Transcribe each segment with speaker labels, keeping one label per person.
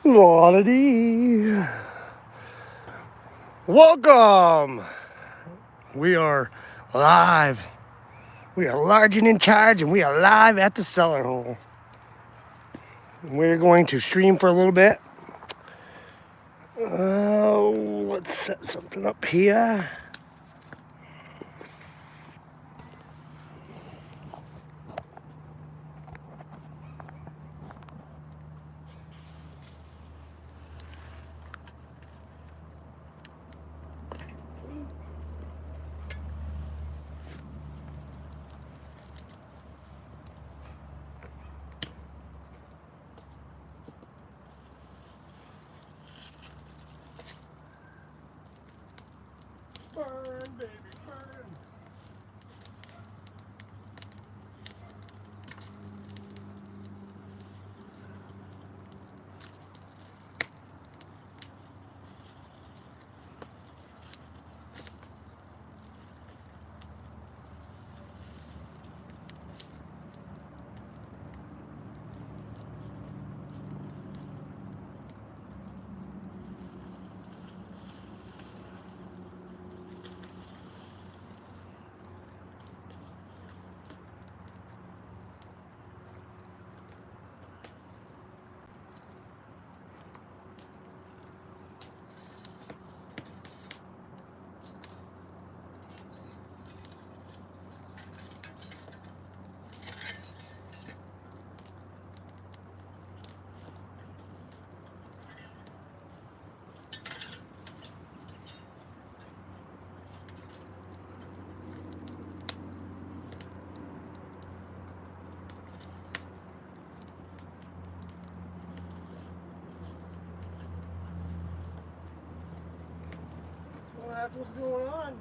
Speaker 1: Lordy. Welcome. We are live. We are large and in charge, and we are live at the cellar hole. We're going to stream for a little bit. Let's set something up here. Burn, baby, burn. Well, that's what's going on.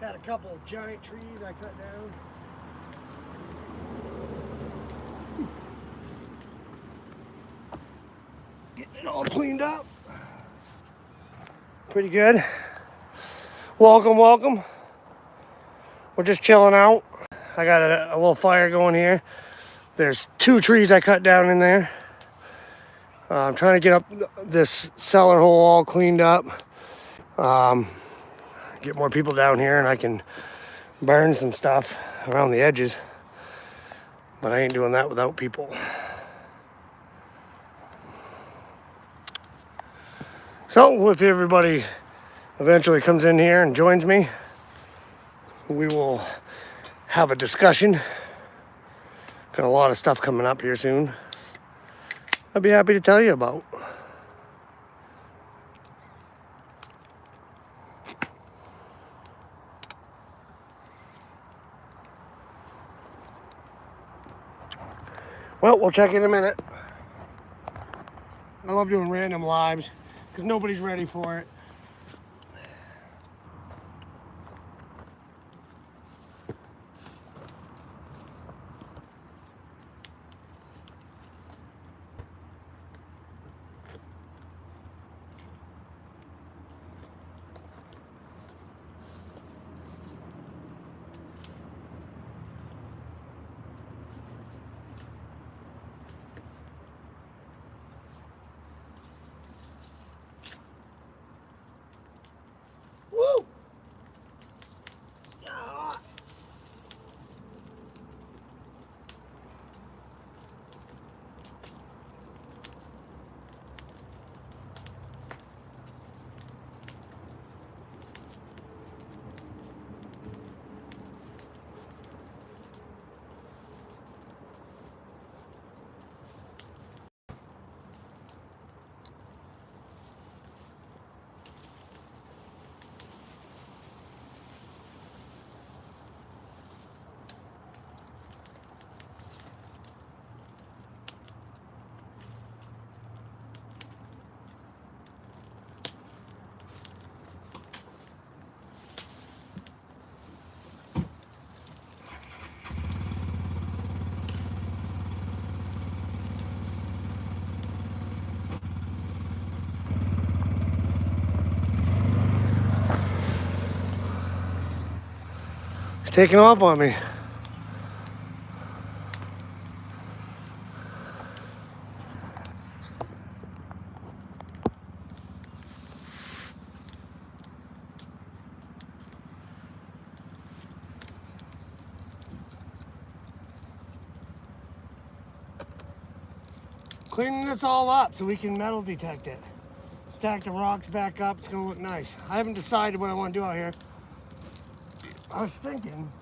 Speaker 1: Had a couple of giant trees I cut down. Getting it all cleaned up. Pretty good. Welcome. We're just chilling out. I got a little fire going here. There's 2 trees I cut down in there. I'm trying to get up this cellar hole all cleaned up. Get more people down here and I can burn some stuff around the edges. But I ain't doing that without people. So if everybody eventually comes in here and joins me, we will have a discussion. Got a lot of stuff coming up here soon. I'd be happy to tell you about. Well, we'll check in a minute. I love doing random lives because nobody's ready for it. Woo! Ah. It's taking off on me. cleaning this all up so we can metal detect it. Stack the rocks back up. It's gonna look nice. I haven't decided what I want to do out here. I was thinking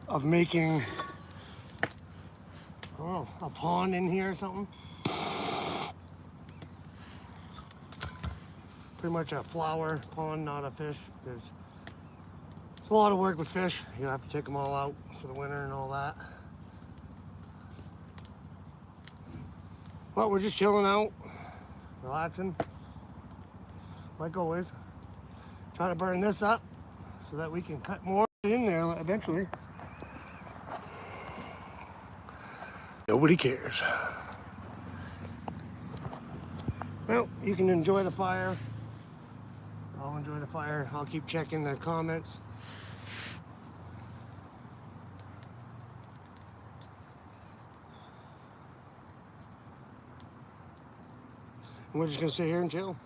Speaker 1: of making, I don't know, a pond in here or something. Pretty much a flower pond, not a fish, because it's a lot of work with fish. You have to take them all out for the winter and all that. But we're just chilling out, relaxing, like always. Trying to burn this up so that we can cut more in there eventually. Nobody cares. Well, you can enjoy the fire. I'll enjoy the fire. I'll keep checking the comments. And we're just gonna sit here and chill.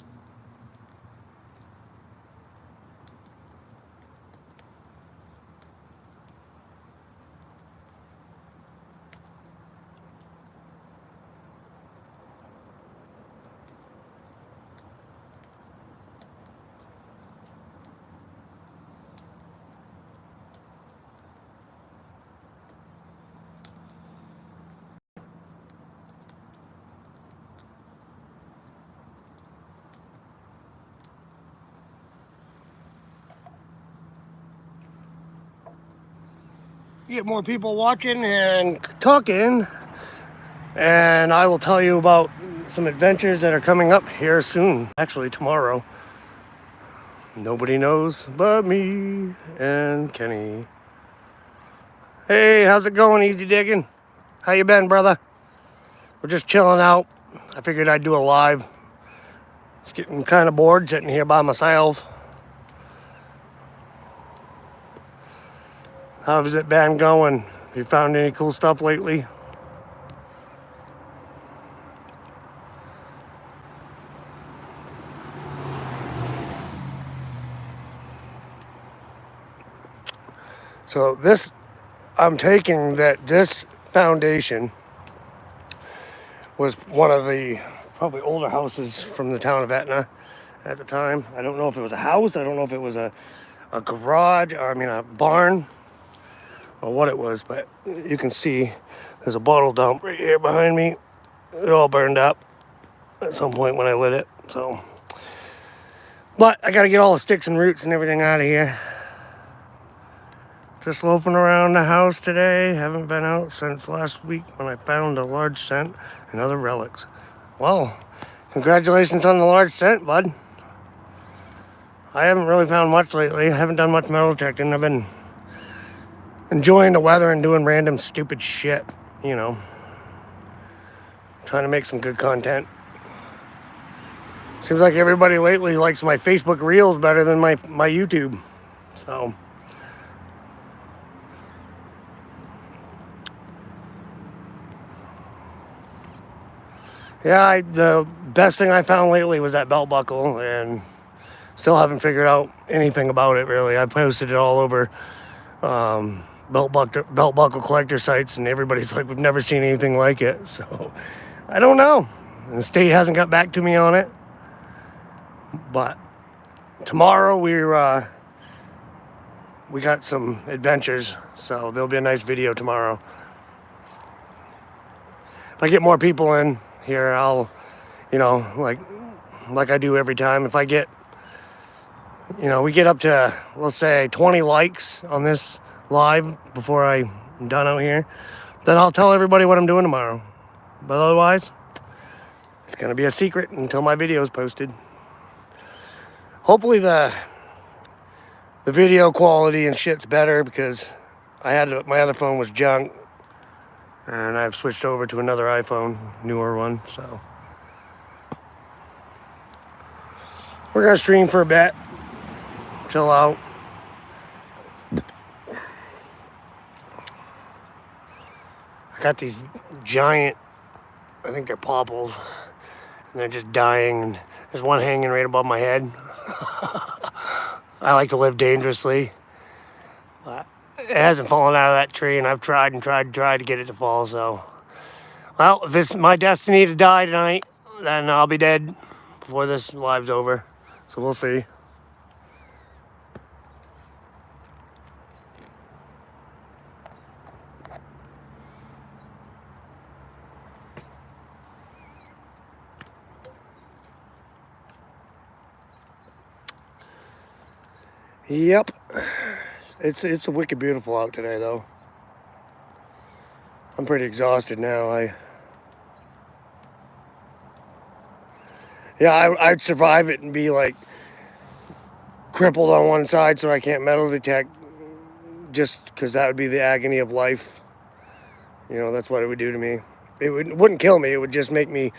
Speaker 1: Get more people watching and talking, and I will tell you about some adventures that are coming up here soon. Actually, tomorrow. Nobody knows but me and Kenny. Hey, how's it going, Easy Digging? How you been, brother? We're just chilling out. I figured I'd do a live. It's getting kind of bored sitting here by myself. How's it been going? Have you found any cool stuff lately? So this, I'm taking that this foundation was one of the probably older houses from the town of Etna at the time. I don't know if it was a house. I don't know if it was a garage, or I mean a barn, or what it was, but you can see there's a bottle dump right here behind me. It all burned up at some point when I lit it, so. But I gotta get all the sticks and roots and everything out of here. Just loafing around the house today. Haven't been out since last week when I found a large cent and other relics. Well, congratulations on the large cent, bud. I haven't really found much lately. I haven't done much metal detecting. I've been enjoying the weather and doing random stupid shit, you know. Trying to make some good content. Seems like everybody lately likes my Facebook Reels better than my YouTube. So. Yeah, the best thing I found lately was that belt buckle, and still haven't figured out anything about it, really. I've posted it all over belt buckle collector sites, and everybody's like, we've never seen anything like it. So, I don't know. The state hasn't got back to me on it. But tomorrow we got some adventures, so there'll be a nice video tomorrow. If I get more people in here, I'll, you know, like I do every time. If I get, you know, we get up to, let's say 20 likes on this live before I'm done out here, then I'll tell everybody what I'm doing tomorrow. But otherwise, it's gonna be a secret until my video is posted. Hopefully the video quality and shit's better, because my other phone was junk. And I've switched over to another iPhone, newer one, so. We're gonna stream for a bit, chill out. I got these giant, I think they're popples, and they're just dying, and there's one hanging right above my head. I like to live dangerously. But it hasn't fallen out of that tree, and I've tried to get it to fall, so Well, if it's my destiny to die tonight, then I'll be dead before this live's over. So we'll see. Yep. It's a wicked beautiful out today, though. I'm pretty exhausted now. I'd survive it and be like crippled on one side so I can't metal detect, just because that would be the agony of life. You know, that's what it would do to me. It wouldn't kill me. It would just make me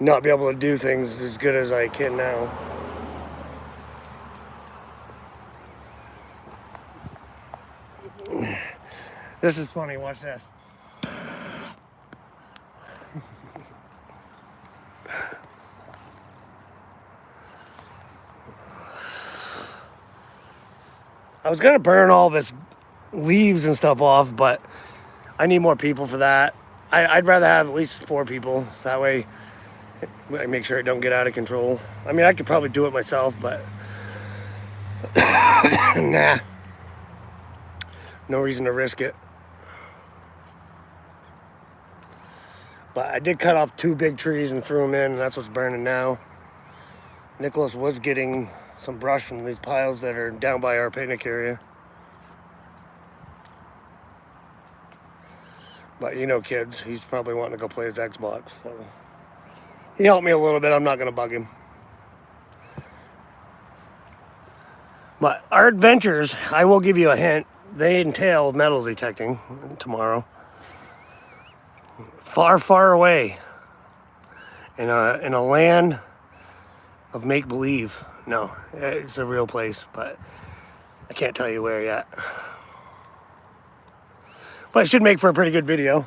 Speaker 1: not be able to do things as good as I can now. This is funny. Watch this. I was gonna burn all this leaves and stuff off, but I need more people for that. I'd rather have at least 4 people, so that way I make sure it don't get out of control. I mean, I could probably do it myself, but nah, no reason to risk it. But I did cut off 2 big trees and threw them in, and that's what's burning now. Nicholas was getting some brush from these piles that are down by our picnic area. But you know, kids, he's probably wanting to go play his Xbox. So he helped me a little bit. I'm not going to bug him. But our adventures, I will give you a hint, they entail metal detecting tomorrow. Far, far away in a land of make-believe. No, it's a real place, but I can't tell you where yet. But it should make for a pretty good video.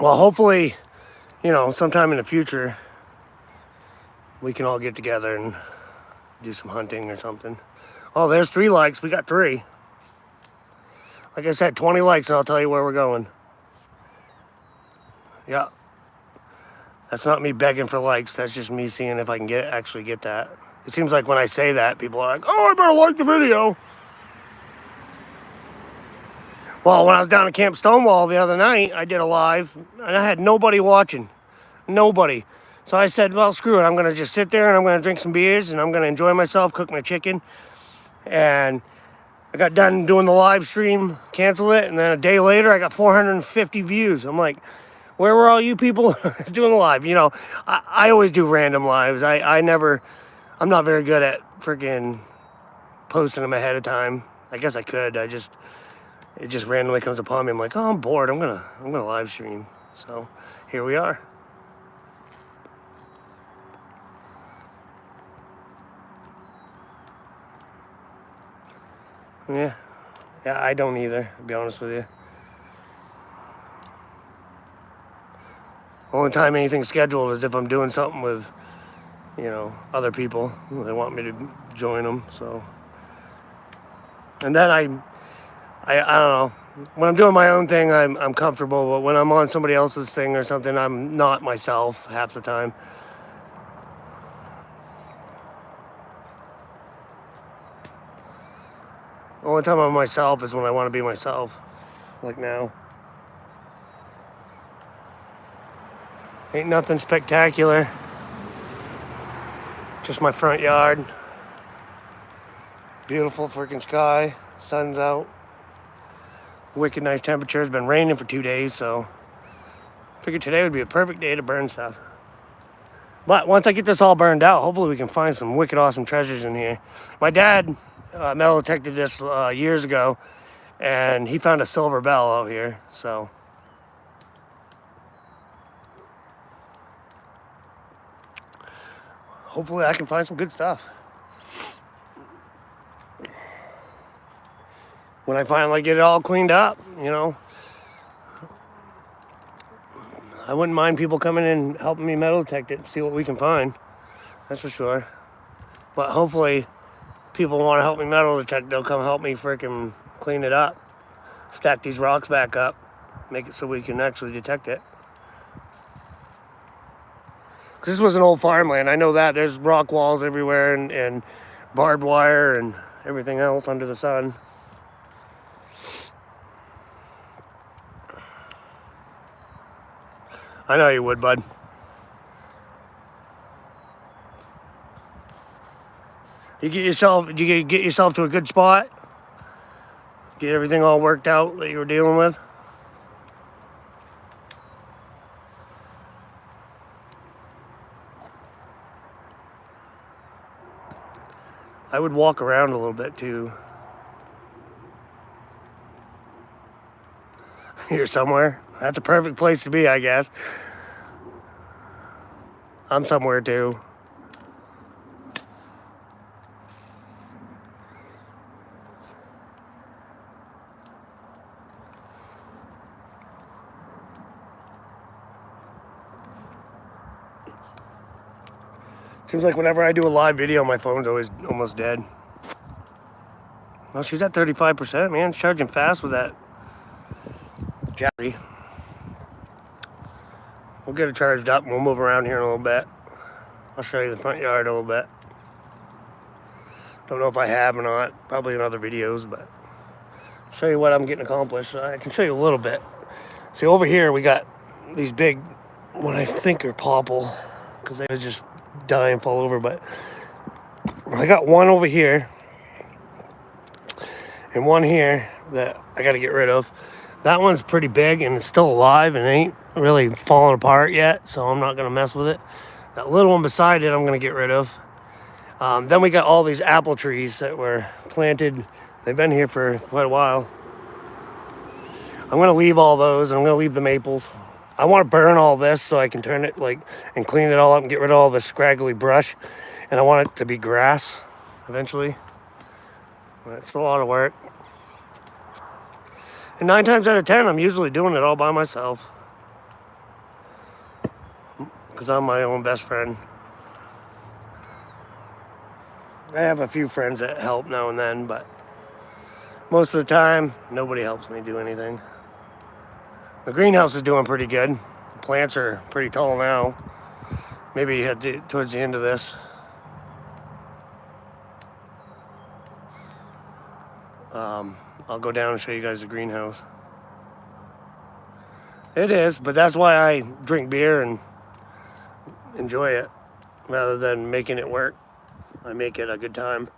Speaker 1: Well, hopefully, you know, sometime in the future, we can all get together and do some hunting or something. Oh, there's 3 likes. We got 3. Like I said, 20 likes and I'll tell you where we're going. Yeah. That's not me begging for likes. That's just me seeing if I can actually get that. It seems like when I say that, people are like, oh, I better like the video. Well, when I was down at Camp Stonewall the other night, I did a live, and I had nobody watching. Nobody. So I said, well, screw it. I'm going to just sit there, and I'm going to drink some beers, and I'm going to enjoy myself, cook my chicken. And I got done doing the live stream, canceled it, and then a day later, I got 450 views. I'm like, where were all you people doing the live? You know, I always do random lives. I'm not very good at freaking posting them ahead of time. I guess I could. It just randomly comes upon me. I'm like, oh, I'm bored. I'm gonna live stream. So here we are. Yeah, I don't either, to be honest with you. Only time anything's scheduled is if I'm doing something with, you know, other people. They want me to join them. So, and then I don't know. When I'm doing my own thing, I'm comfortable. But when I'm on somebody else's thing or something, I'm not myself half the time. The only time I'm myself is when I want to be myself, like now. Ain't nothing spectacular. Just my front yard. Beautiful freaking sky. Sun's out. Wicked nice temperature. It's been raining for 2 days, so figured today would be a perfect day to burn stuff. But once I get this all burned out, hopefully we can find some wicked awesome treasures in here. My dad metal detected this years ago, and he found a silver bell out here, so. Hopefully I can find some good stuff. when I finally get it all cleaned up, you know. I wouldn't mind people coming in and helping me metal detect it and see what we can find. That's for sure. But hopefully people want to help me metal detect, they'll come help me freaking clean it up. Stack these rocks back up. Make it so we can actually detect it. This was an old farmland. I know that. There's rock walls everywhere and barbed wire and everything else under the sun. I know you would, bud. You get yourself to a good spot. Get everything all worked out that you were dealing with. I would walk around a little bit too. Here somewhere. That's a perfect place to be, I guess. I'm somewhere too. Seems like whenever I do a live video, my phone's always almost dead. Well, she's at 35%, man. It's charging fast with that battery. We'll get it charged up and we'll move around here in a little bit. I'll show you the front yard a little bit. Don't know if I have or not. Probably in other videos, but I'll show you what I'm getting accomplished. I can show you a little bit. See, over here we got these big, what I think are popple, because they was just dying fall over, but I got one over here and one here that I got to get rid of. That one's pretty big and it's still alive and ain't really falling apart yet, so I'm not going to mess with it. That little one beside it I'm going to get rid of. Then we got all these apple trees that were planted. They've been here for quite a while. I'm going to leave all those, and I'm going to leave the maples. I want to burn all this so I can turn it and clean it all up and get rid of all the scraggly brush. And I want it to be grass eventually. But it's a lot of work. And 9 times out of 10, I'm usually doing it all by myself. Because I'm my own best friend. I have a few friends that help now and then, but most of the time, nobody helps me do anything. The greenhouse is doing pretty good. The plants are pretty tall now. Maybe towards the end of this. I'll go down and show you guys the greenhouse. It is, but that's why I drink beer and enjoy it rather than making it work. I make it a good time.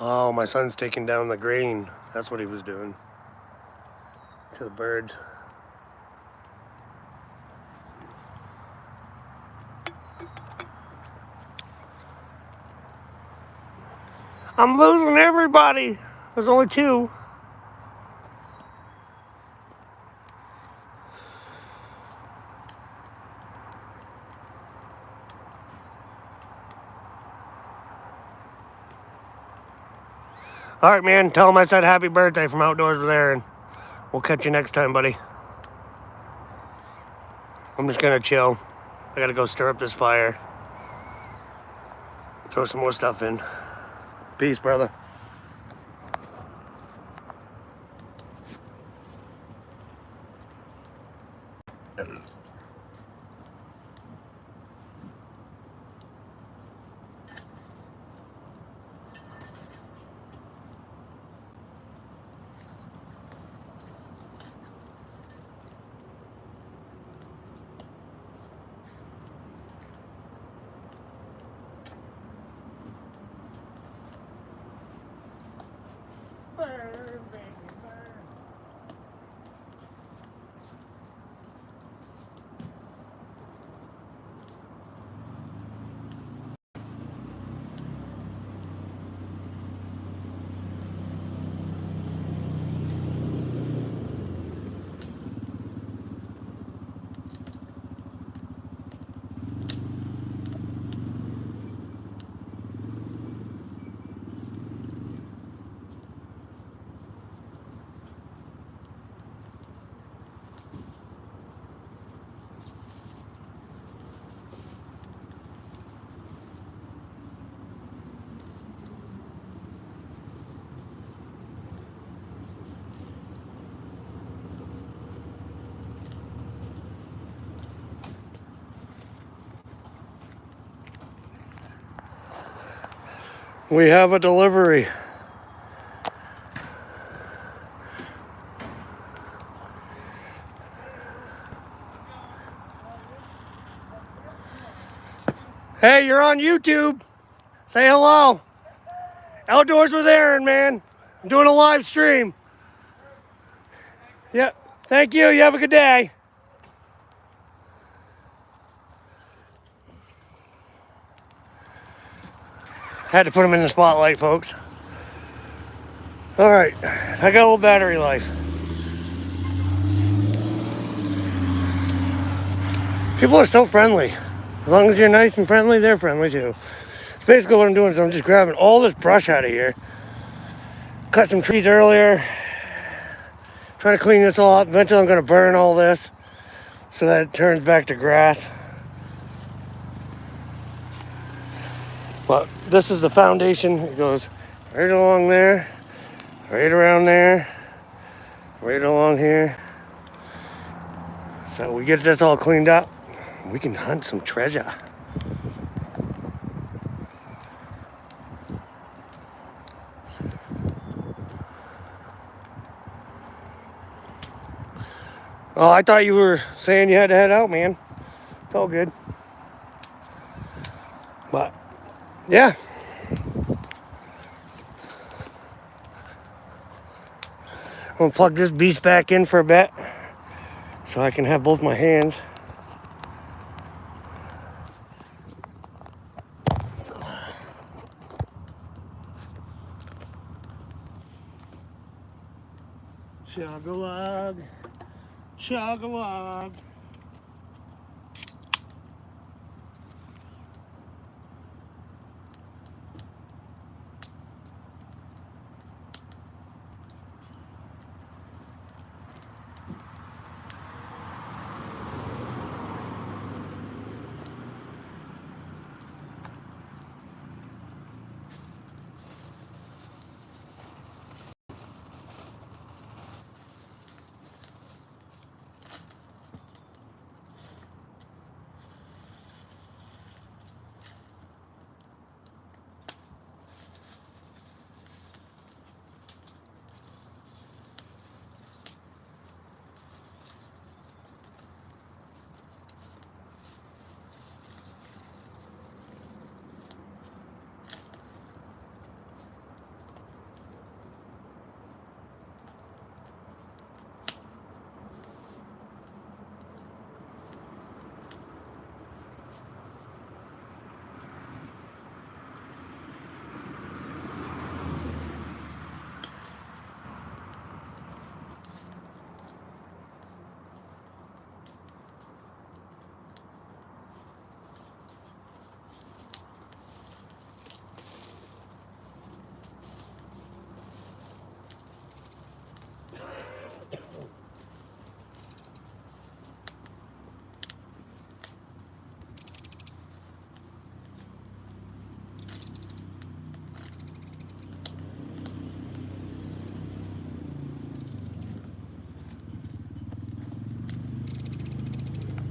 Speaker 1: Oh, my son's taking down the grain. That's what he was doing to the birds. I'm losing everybody. There's only 2. All right, man. Tell him I said happy birthday from Outdoors with Aaron. We'll catch you next time, buddy. I'm just gonna chill. I gotta go stir up this fire. Throw some more stuff in. Peace, brother. We have a delivery. Hey, you're on YouTube. Say hello. Outdoors with Aaron, man. I'm doing a live stream. Yeah. Thank you. You have a good day. Had to put him in the spotlight, folks. All right. I got a little battery life. People are so friendly. As long as you're nice and friendly, they're friendly too. Basically what I'm doing is I'm just grabbing all this brush out of here. Cut some trees earlier. Trying to clean this all up. Eventually I'm going to burn all this so that it turns back to grass. But this is the foundation. It goes right along there, right around there, right along here. So we get this all cleaned up, we can hunt some treasure. Oh, I thought you were saying you had to head out, man. It's all good. But, yeah. I'm gonna plug this beast back in for a bit so I can have both my hands. Chug-a-lug, chug-a-lug.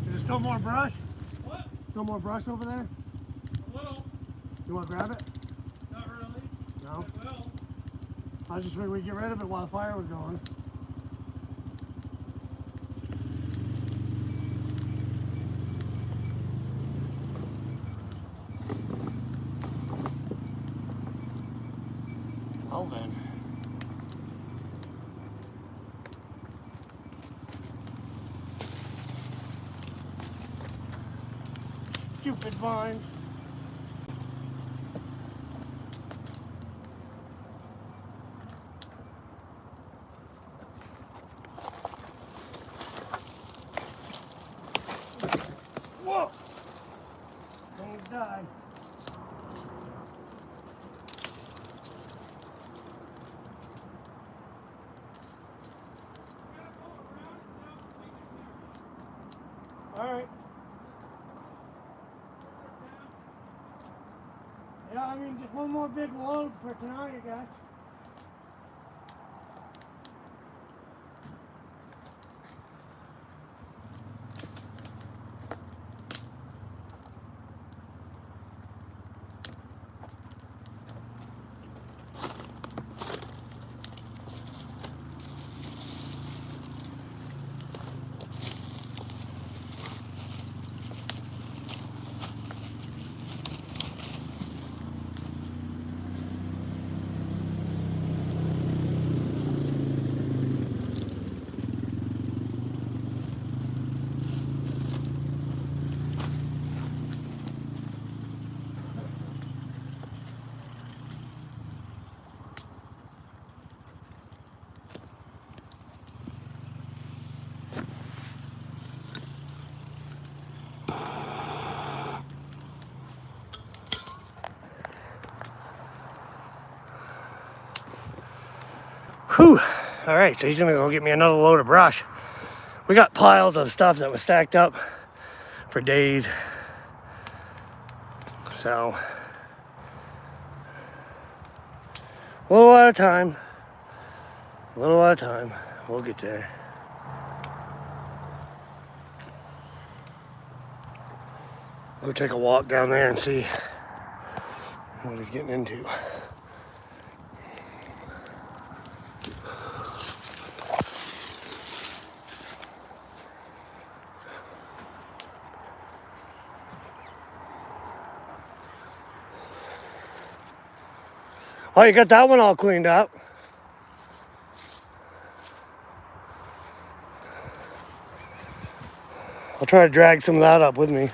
Speaker 1: Is there still more brush?
Speaker 2: What?
Speaker 1: Still more brush over there?
Speaker 2: A little.
Speaker 1: You want to grab it?
Speaker 2: Not really.
Speaker 1: No?
Speaker 2: It will.
Speaker 1: I just figured we'd get rid of it while the fire was going. Well then. Stupid vines. Whoa! Things die. Alright. Yeah, I mean, just one more big load for tonight, I guess. Whew. All right, so he's gonna go get me another load of brush. We got piles of stuff that was stacked up for days. So, a little at a time. A little at a time. We'll get there. Go take a walk down there and see what he's getting into. Oh, you got that one all cleaned up. I'll try to drag some of that up with me.
Speaker 2: Yeah,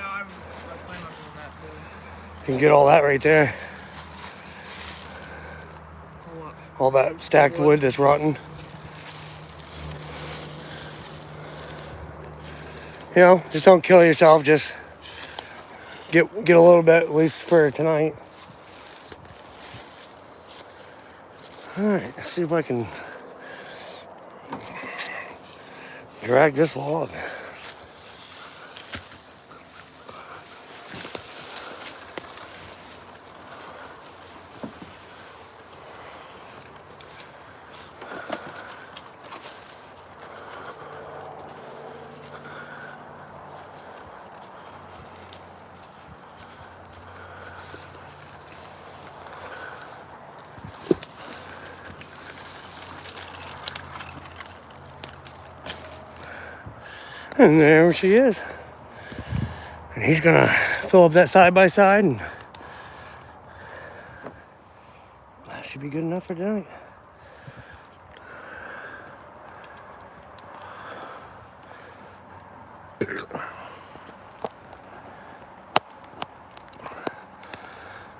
Speaker 2: I plan on doing that too.
Speaker 1: You can get all that right there.
Speaker 2: What?
Speaker 1: All that stacked wood that's rotten. You know, just don't kill yourself. Just get a little bit, at least for tonight. All right, let's see if I can drag this log. And there she is. And he's gonna fill up that side by side, and that should be good enough for tonight.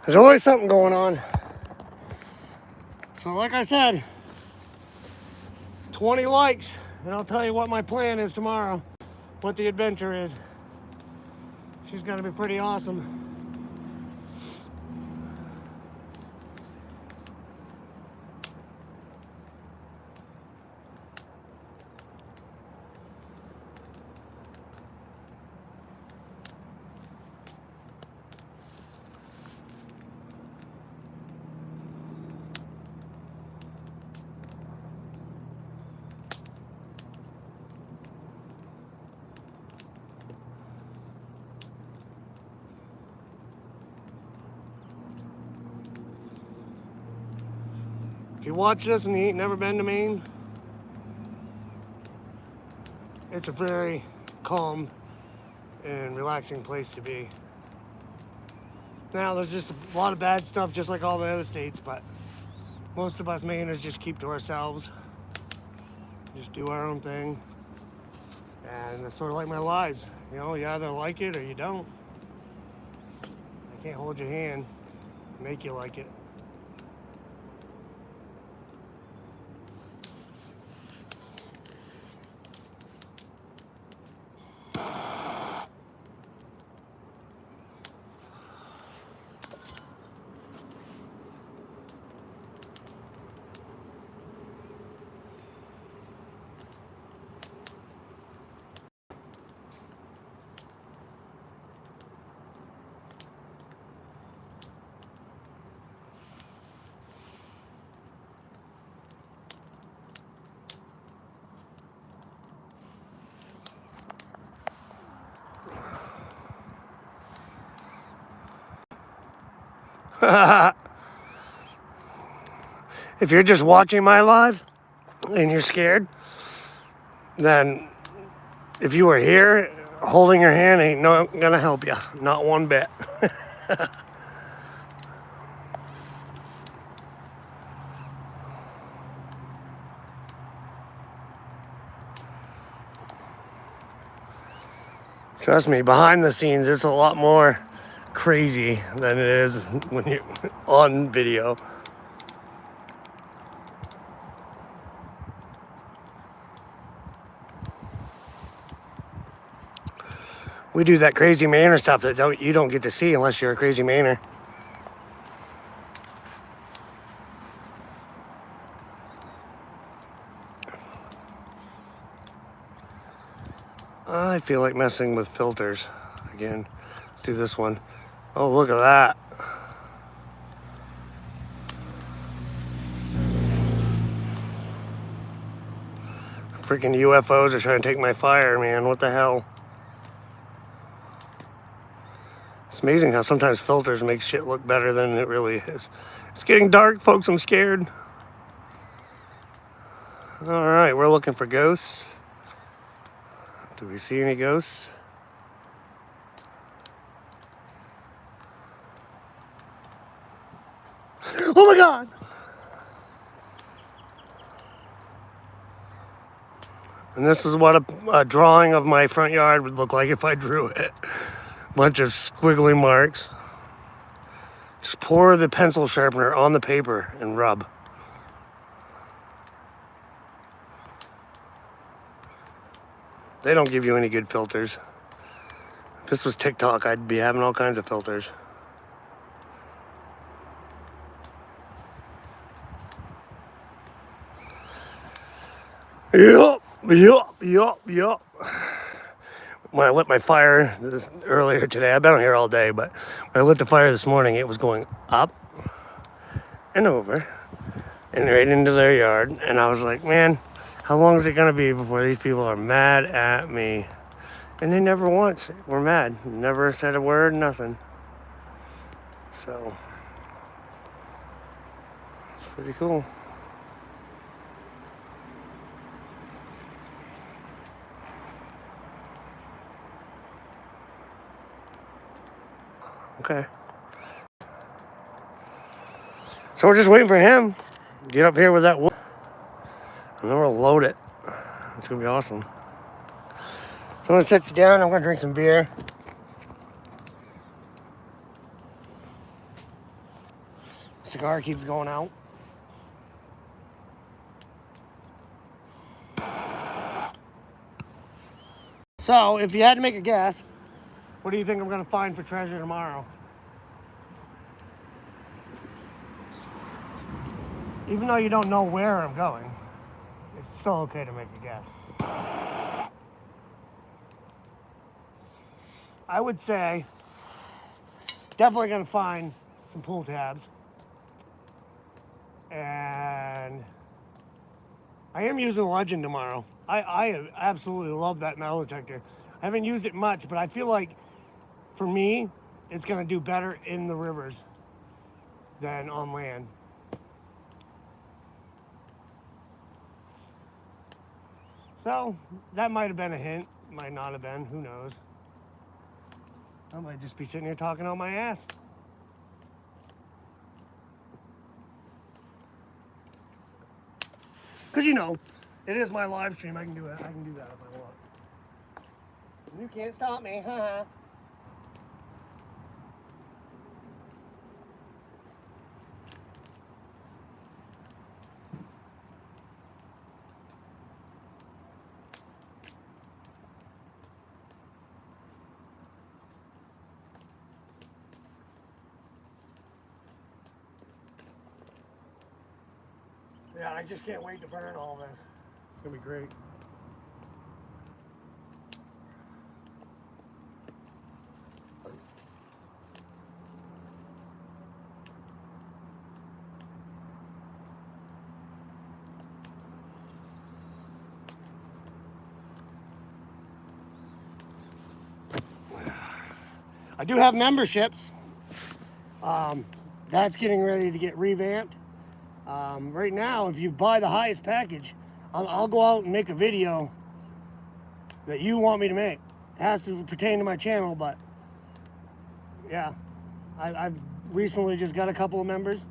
Speaker 1: There's always something going on. So like I said, 20 likes, and I'll tell you what my plan is tomorrow, what the adventure is. She's gonna be pretty awesome. If you watch this and you ain't never been to Maine, it's a very calm and relaxing place to be. Now, there's just a lot of bad stuff, just like all the other states, but most of us Mainers just keep to ourselves, just do our own thing, and it's sort of like my lives. You know, you either like it or you don't. I can't hold your hand, make you like it. If you're just watching my live and you're scared, then if you were here, holding your hand ain't gonna help you, not one bit. Trust me, behind the scenes, it's a lot more crazy than it is when you're on video. We do that crazy Mainer stuff that you don't get to see unless you're a crazy Mainer. I feel like messing with filters again. Let's do this one. Oh, look at that. Freaking UFOs are trying to take my fire, man. What the hell? It's amazing how sometimes filters make shit look better than it really is. It's getting dark, folks. I'm scared. All right, we're looking for ghosts. Do we see any ghosts? Oh my God! And this is what a drawing of my front yard would look like if I drew it. Bunch of squiggly marks. Just pour the pencil sharpener on the paper and rub. They don't give you any good filters. If this was TikTok, I'd be having all kinds of filters. Yup. When I lit my fire earlier today, I've been on here all day, but when I lit the fire this morning, it was going up and over and right into their yard. And I was like, man, how long is it going to be before these people are mad at me? And they never once were mad. Never said a word, nothing. So, it's pretty cool. Okay. So we're just waiting for him to get up here with that wood. And then we'll load it. It's going to be awesome. So I'm going to set you down. I'm going to drink some beer. Cigar keeps going out. So, if you had to make a guess, what do you think I'm going to find for treasure tomorrow? Even though you don't know where I'm going, it's still okay to make a guess. I would say definitely going to find some pull tabs. And I am using Legend tomorrow. I absolutely love that metal detector. I haven't used it much, but I feel like for me, it's going to do better in the rivers than on land. So that might have been a hint, might not have been, who knows. I might just be sitting here talking on my ass. Because, you know, it is my live stream. I can do it. I can do that if I want. You can't stop me, haha. Yeah, I just can't wait to burn all this. It's gonna be great. I do have memberships. That's getting ready to get revamped. Right now, if you buy the highest package, I'll go out and make a video that you want me to make. It has to pertain to my channel, but yeah, I've recently just got a couple of members.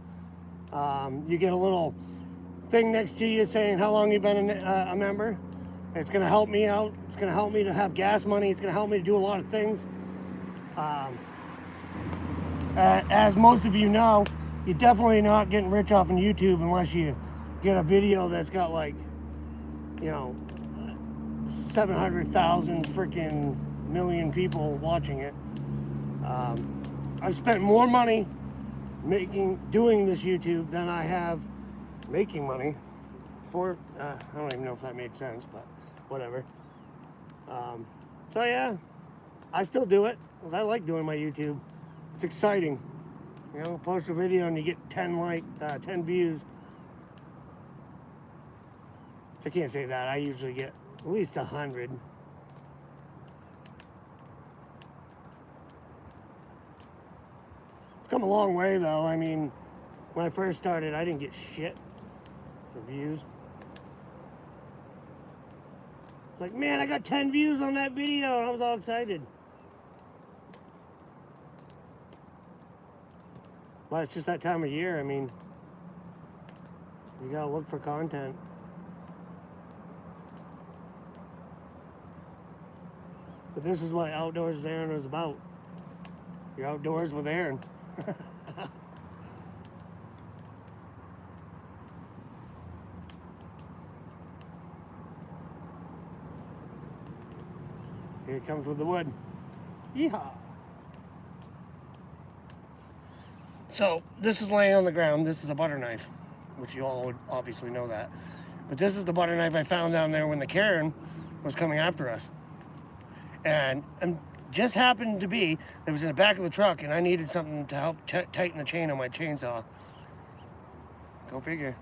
Speaker 1: You get a little thing next to you saying how long you've been a member. It's going to help me out. It's going to help me to have gas money. It's going to help me to do a lot of things. As most of you know, you're definitely not getting rich off on YouTube unless you get a video that's got like, you know, 700,000 freaking million people watching it. I've spent more money doing this YouTube than I have making money for, I don't even know if that made sense, but whatever. So yeah, I still do it because I like doing my YouTube. It's exciting. You know, post a video and you get 10 views. I can't say that. I usually get at least 100. It's come a long way though. I mean, when I first started, I didn't get shit for views. It's like, man, I got 10 views on that video, and I was all excited. But it's just that time of year. I mean, you gotta look for content. But this is what Outdoors with Aaron is about. You're outdoors with Aaron. Here it comes with the wood. Yeehaw! So, this is laying on the ground. This is a butter knife, which you all would obviously know that. But this is the butter knife I found down there when the Karen was coming after us. And just happened to be, it was in the back of the truck, and I needed something to help tighten the chain on my chainsaw. Go figure.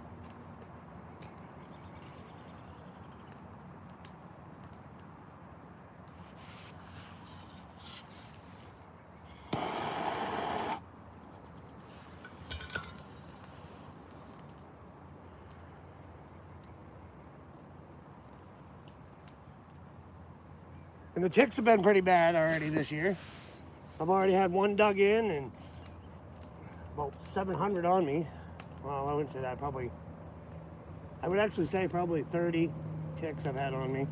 Speaker 1: And the ticks have been pretty bad already this year. I've already had one dug in and about 700 on me. Well, I wouldn't say that, probably. I would actually say probably 30 ticks I've had on me.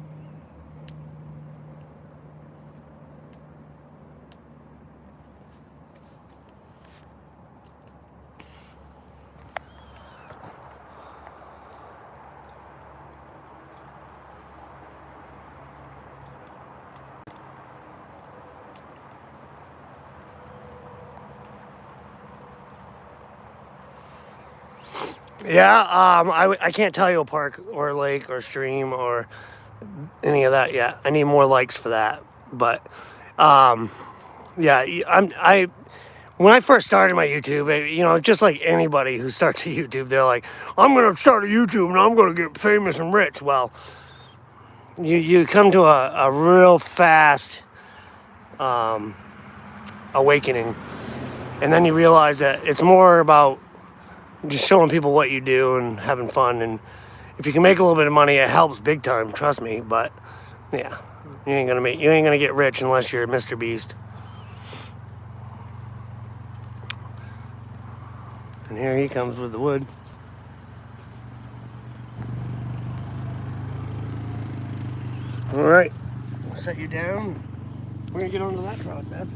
Speaker 1: Yeah, I can't tell you a park or a lake or stream or any of that yet. I need more likes for that. But yeah, when I first started my YouTube, you know, just like anybody who starts a YouTube, they're like, I'm gonna start a YouTube and I'm gonna get famous and rich. Well, you come to a real fast awakening, and then you realize that it's more about just showing people what you do and having fun. And if you can make a little bit of money, it helps big time, trust me. But yeah, you ain't gonna get rich unless you're Mr. Beast. And here he comes with the wood. All right, I'll set you down. We're gonna get on to that process.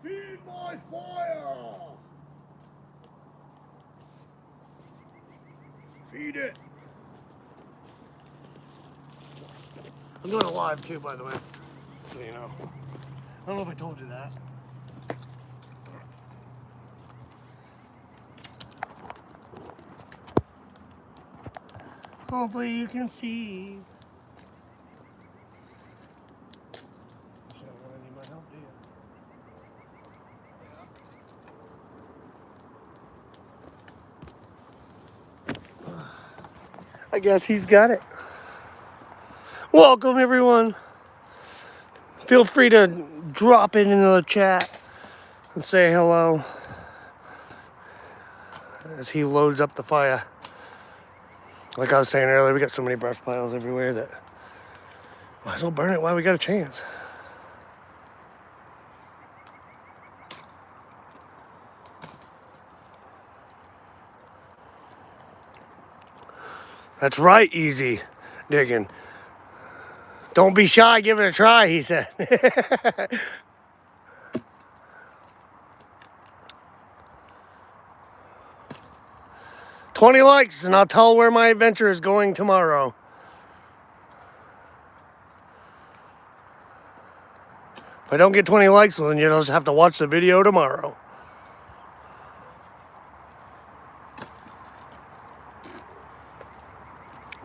Speaker 1: Feed my fire! Feed it! I'm doing it live too, by the way, so you know. I don't know if I told you that. Hopefully you can see. So I need my help, do you? I guess he's got it. Welcome everyone. Feel free to drop it into the chat and say hello. as he loads up the fire. Like I was saying earlier, we got so many brush piles everywhere that might as well burn it while we got a chance. That's right, easy digging. Don't be shy, give it a try, he said. 20 likes and I'll tell where my adventure is going tomorrow. If I don't get 20 likes, well, then you'll just have to watch the video tomorrow.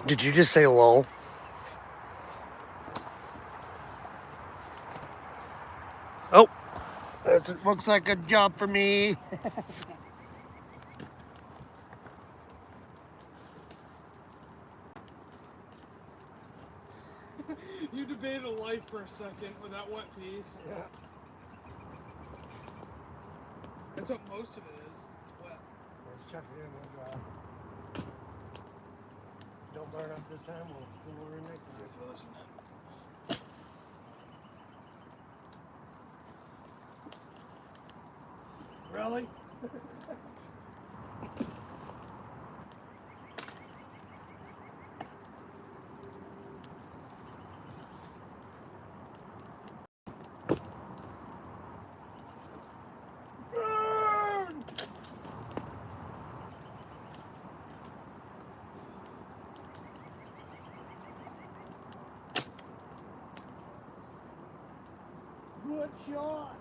Speaker 1: Did you just say lol? Oh, that looks like a job for me.
Speaker 2: You debated a life for a second with that wet piece.
Speaker 1: Yeah.
Speaker 2: That's what most of it is. It's wet.
Speaker 1: Let's chuck it in, we'll dry. Don't burn up this time, we'll fill her in next time.
Speaker 2: Fill this one in.
Speaker 1: Really? Burn! Good shot.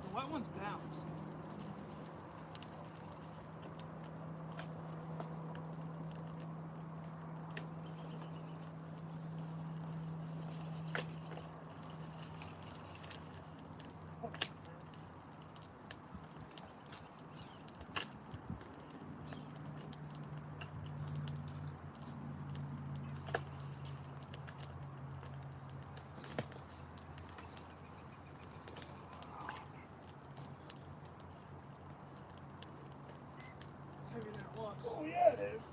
Speaker 2: The wet ones bounce. It's heavier than it looks.
Speaker 1: Oh yeah, it is.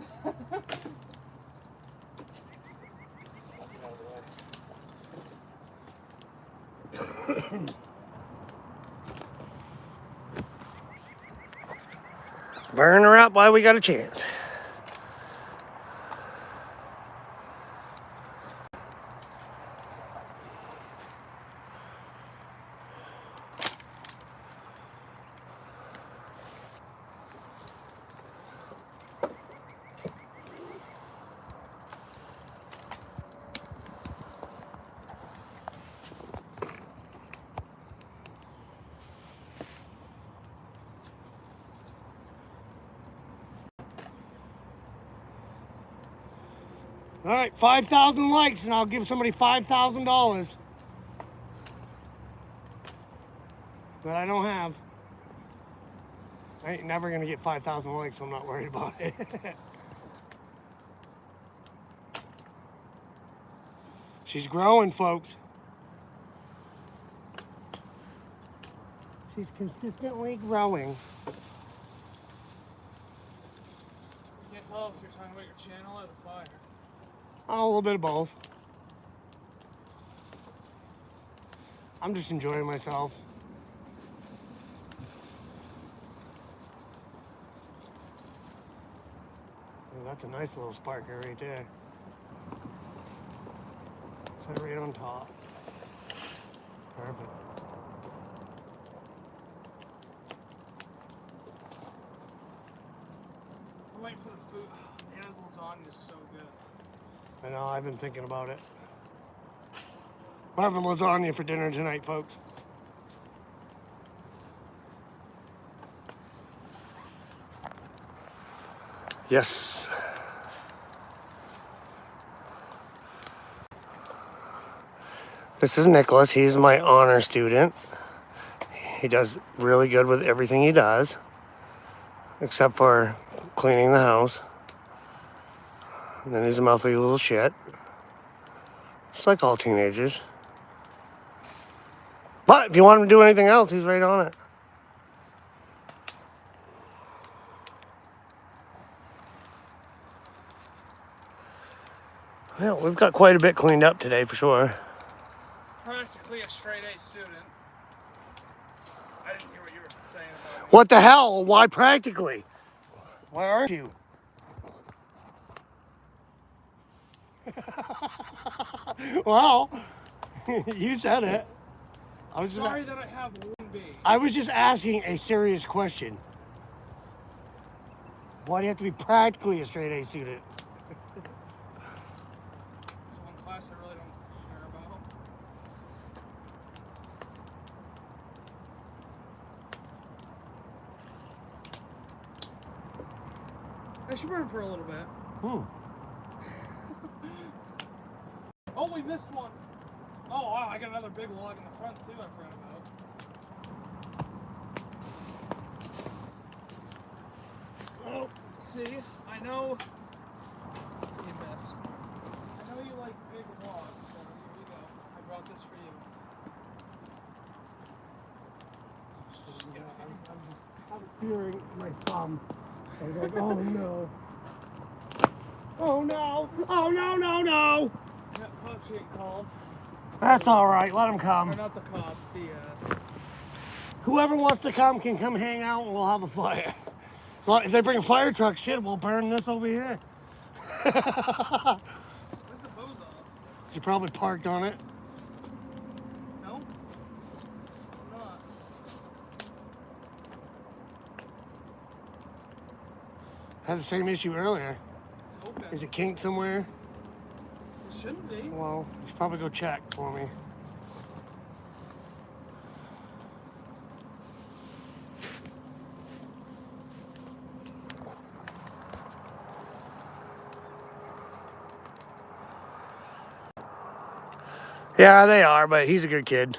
Speaker 1: Burn her up while we got a chance. All right, 5,000 likes and I'll give somebody $5,000 that I don't have. I ain't never gonna get 5,000 likes, so I'm not worried about it. She's growing, folks. She's consistently growing.
Speaker 2: You can't tell if you're talking about your channel or the fire.
Speaker 1: Oh, a little bit of both. I'm just enjoying myself. Oh, that's a nice little sparker right there. Set it right on top. Perfect.
Speaker 2: I'm waiting for the food. Anna's lasagna is so good.
Speaker 1: I know, I've been thinking about it. We're having lasagna for dinner tonight, folks. Yes. This is Nicholas. He's my honor student. He does really good with everything he does, except for cleaning the house. And then he's a mouthy little shit. Just like all teenagers. But if you want him to do anything else, he's right on it. Well, we've got quite a bit cleaned up today for sure.
Speaker 2: Practically a straight A student. I didn't hear what you were saying about me.
Speaker 1: What the hell? Why practically? Why aren't you? Well, you said it.
Speaker 2: Sorry that I have one B.
Speaker 1: I was just asking a serious question. Why do you have to be practically a straight A student?
Speaker 2: It's one class I really don't care about. I should burn for a little bit. Oh, we missed one. Oh, wow, I got another big log in the front, too, I forgot about. Oh, see, I know you missed. I know you like big logs, so here you go. I brought this for you. Just get
Speaker 1: I'm fearing my thumb. I was like, oh no. Oh no. Oh no, no, no.
Speaker 2: That cops getting called.
Speaker 1: That's all right. Let them
Speaker 2: Or
Speaker 1: come.
Speaker 2: not the cops, the,
Speaker 1: Whoever wants to come can come hang out and we'll have a fire. So if they bring a fire truck, shit, we'll burn this over here.
Speaker 2: where's the bozo?
Speaker 1: You probably parked on it.
Speaker 2: No? I'm not.
Speaker 1: I had the same issue earlier.
Speaker 2: It's open.
Speaker 1: Is it kinked somewhere?
Speaker 2: It shouldn't be.
Speaker 1: Well, you should probably go check for me. Yeah, they are, but he's a good kid.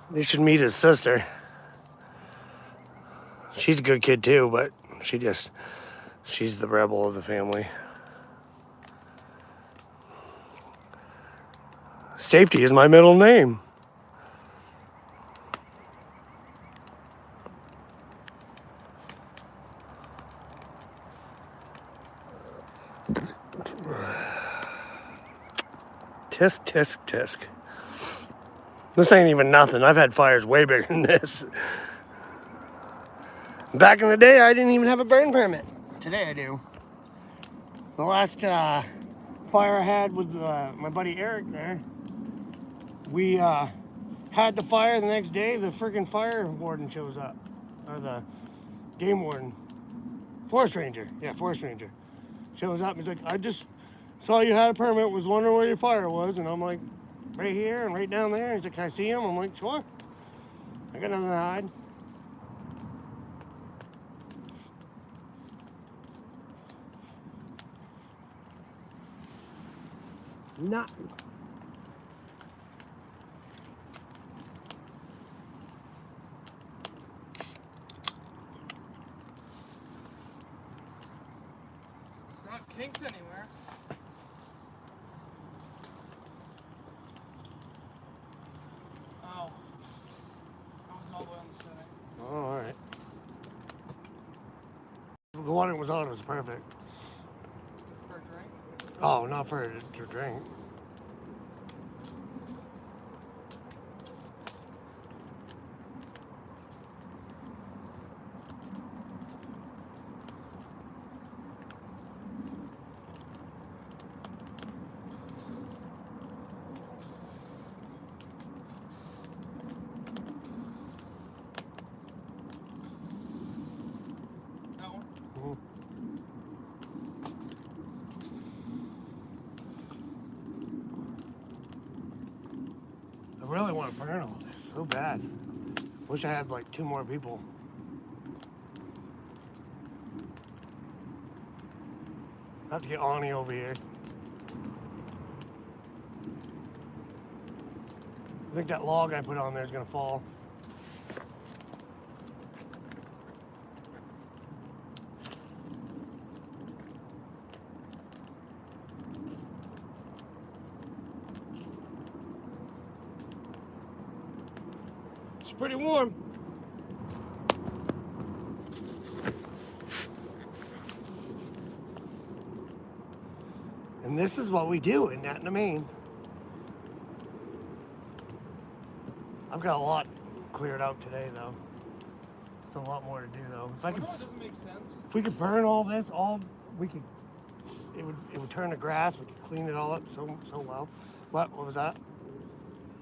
Speaker 1: They should meet his sister. She's a good kid too, but she's the rebel of the family. Safety is my middle name. Tisk, tisk, tisk. This ain't even nothing. I've had fires way bigger than this. Back in the day, I didn't even have a burn permit. Today I do. The last fire I had with my buddy Eric there, we had the fire the next day. The freaking fire warden shows up. Or the game warden. Forest ranger. Yeah, forest ranger. Shows up. He's like, I just saw you had a permit, was wondering where your fire was. And I'm like, right here and right down there. He's like, can I see him? I'm like, sure. I got nothing to hide. Nothing.
Speaker 2: It's not kinked anywhere. Oh. I wasn't all the way on the setting.
Speaker 1: Oh, all right. The water was on. It was perfect.
Speaker 2: For a drink?
Speaker 1: Oh, not for to drink.
Speaker 2: That one?
Speaker 1: I really want to burn all this so bad. Wish I had like 2 more people. I have to get Ani over here. I think that log I put on there is gonna fall. pretty warm. And this is what we do in Nat, Maine. I've got a lot cleared out today, though. Still a lot more to do, though. If I could,
Speaker 2: it doesn't make sense.
Speaker 1: if we could burn all this, we could. It would turn to grass. We could clean it all up so well. What was that?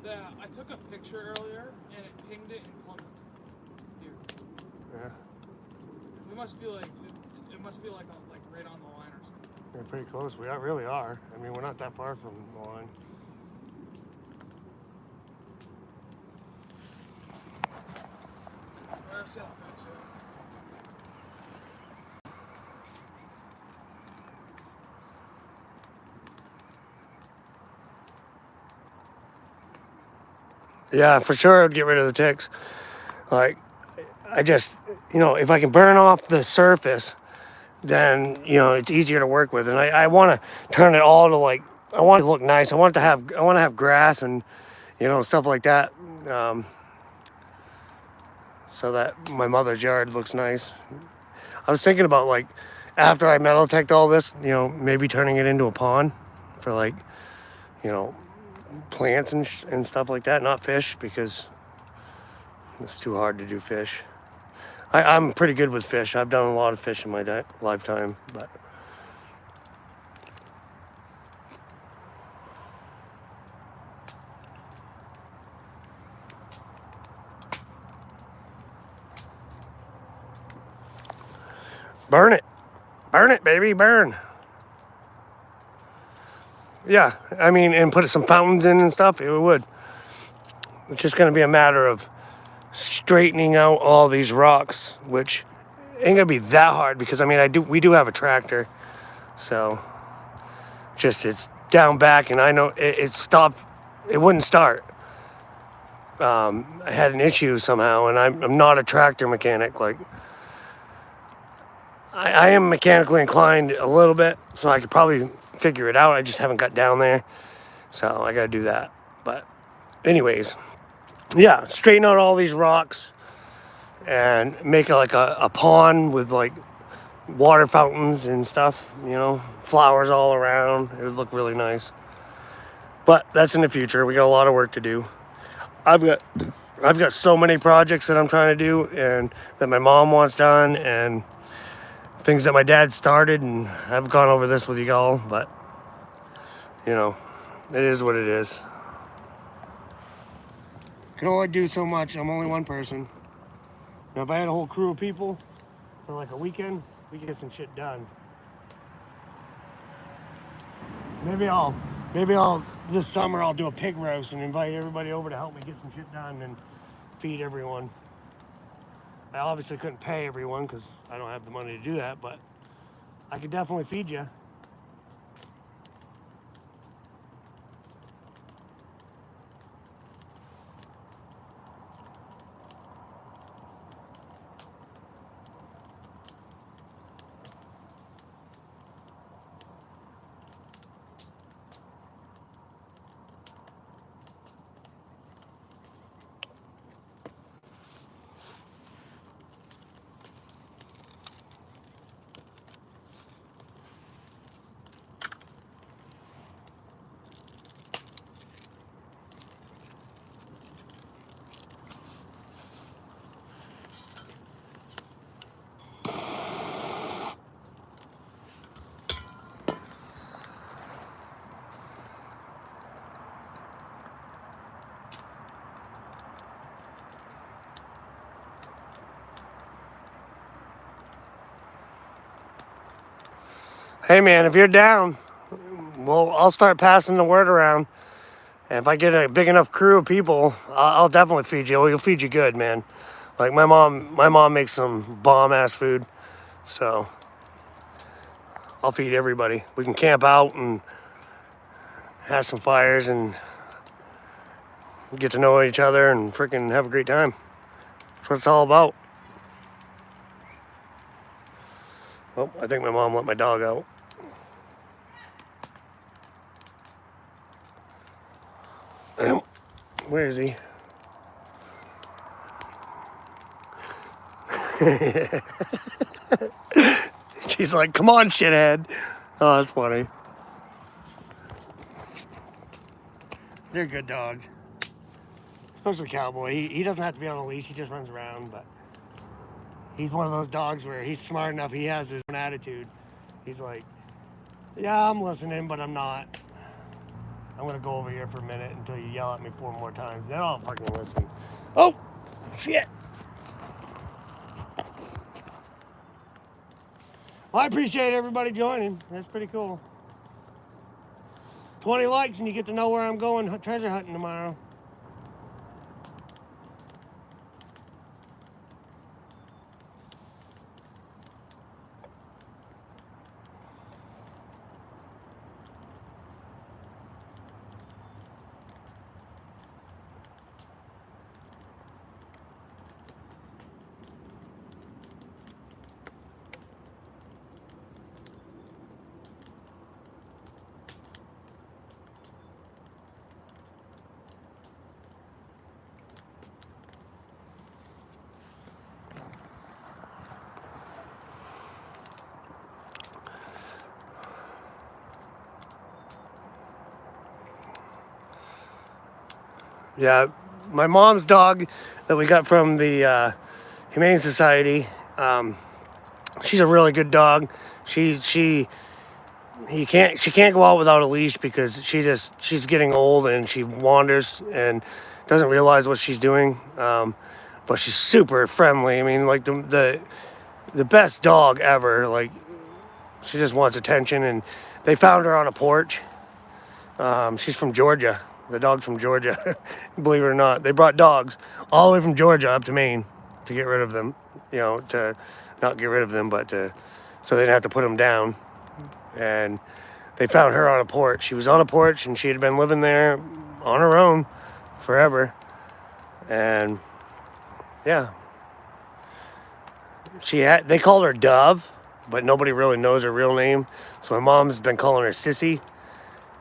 Speaker 2: Yeah, I took a picture earlier and it pinged it in Plymouth. Here.
Speaker 1: Yeah,
Speaker 2: We must be like, it must be like right on the line or something.
Speaker 1: we're pretty close. We really are. I mean, we're not that far from the line.
Speaker 2: Where's the picture?
Speaker 1: Yeah, for sure, I'd get rid of the ticks. Like, I just, if I can burn off the surface, then it's easier to work with. And I want to turn it all to I want it to look nice. I want to have grass and stuff like that, so that my mother's yard looks nice. I was thinking about after I metal teched all this, maybe turning it into a pond for plants and stuff like that, not fish, because it's too hard to do fish. I'm pretty good with fish. I've done a lot of fish in my lifetime, but burn it, baby, burn. Yeah, I mean, and put some fountains in and stuff. It would. It's just going to be a matter of straightening out all these rocks, which ain't gonna be that hard because we do have a tractor, so just it's down back, and I know it stopped. It wouldn't start. I had an issue somehow, and I'm not a tractor mechanic. I am mechanically inclined a little bit, so I could probably figure it out. I just haven't got down there, so I gotta do that. But anyways, yeah, straighten out all these rocks and make it a pond with water fountains and stuff, flowers all around. It would look really nice. But that's in the future. We got a lot of work to do. I've got so many projects that I'm trying to do and that my mom wants done, and things that my dad started, and I've gone over this with you all, but it is what it is. Can only do so much. I'm only one person. Now, if I had a whole crew of people for a weekend, we could get some shit done. Maybe this summer I'll do a pig roast and invite everybody over to help me get some shit done and feed everyone. I obviously couldn't pay everyone because I don't have the money to do that, but I could definitely feed you. Hey man, if you're down, well, I'll start passing the word around. And if I get a big enough crew of people, I'll definitely feed you. We'll feed you good, man. My mom makes some bomb ass food, so I'll feed everybody. We can camp out and have some fires and get to know each other and freaking have a great time. That's what it's all about. Oh, I think my mom let my dog out. Where is he? She's like, come on, shithead. Oh, that's funny. They're good dogs. Especially Cowboy. He doesn't have to be on a leash. He just runs around. But he's one of those dogs where he's smart enough. He has his own attitude. He's like, yeah, I'm listening, but I'm not. I'm going to go over here for a minute until you yell at me 4 more times. Then I'll fucking listen. Oh, shit. Well, I appreciate everybody joining. That's pretty cool. 20 likes and you get to know where I'm going treasure hunting tomorrow. Yeah, my mom's dog that we got from the Humane Society. She's a really good dog. She can't go out without a leash because she's getting old and she wanders and doesn't realize what she's doing. But she's super friendly. I mean, like the best dog ever. Like she just wants attention, and they found her on a porch. She's from Georgia. The dog's from Georgia. Believe it or not, they brought dogs all the way from Georgia up to Maine to get rid of them. You know, to not get rid of them, but so they didn't have to put them down. And they found her on a porch. She was on a porch, and she had been living there on her own forever. And yeah, they called her Dove, but nobody really knows her real name. So my mom's been calling her Sissy.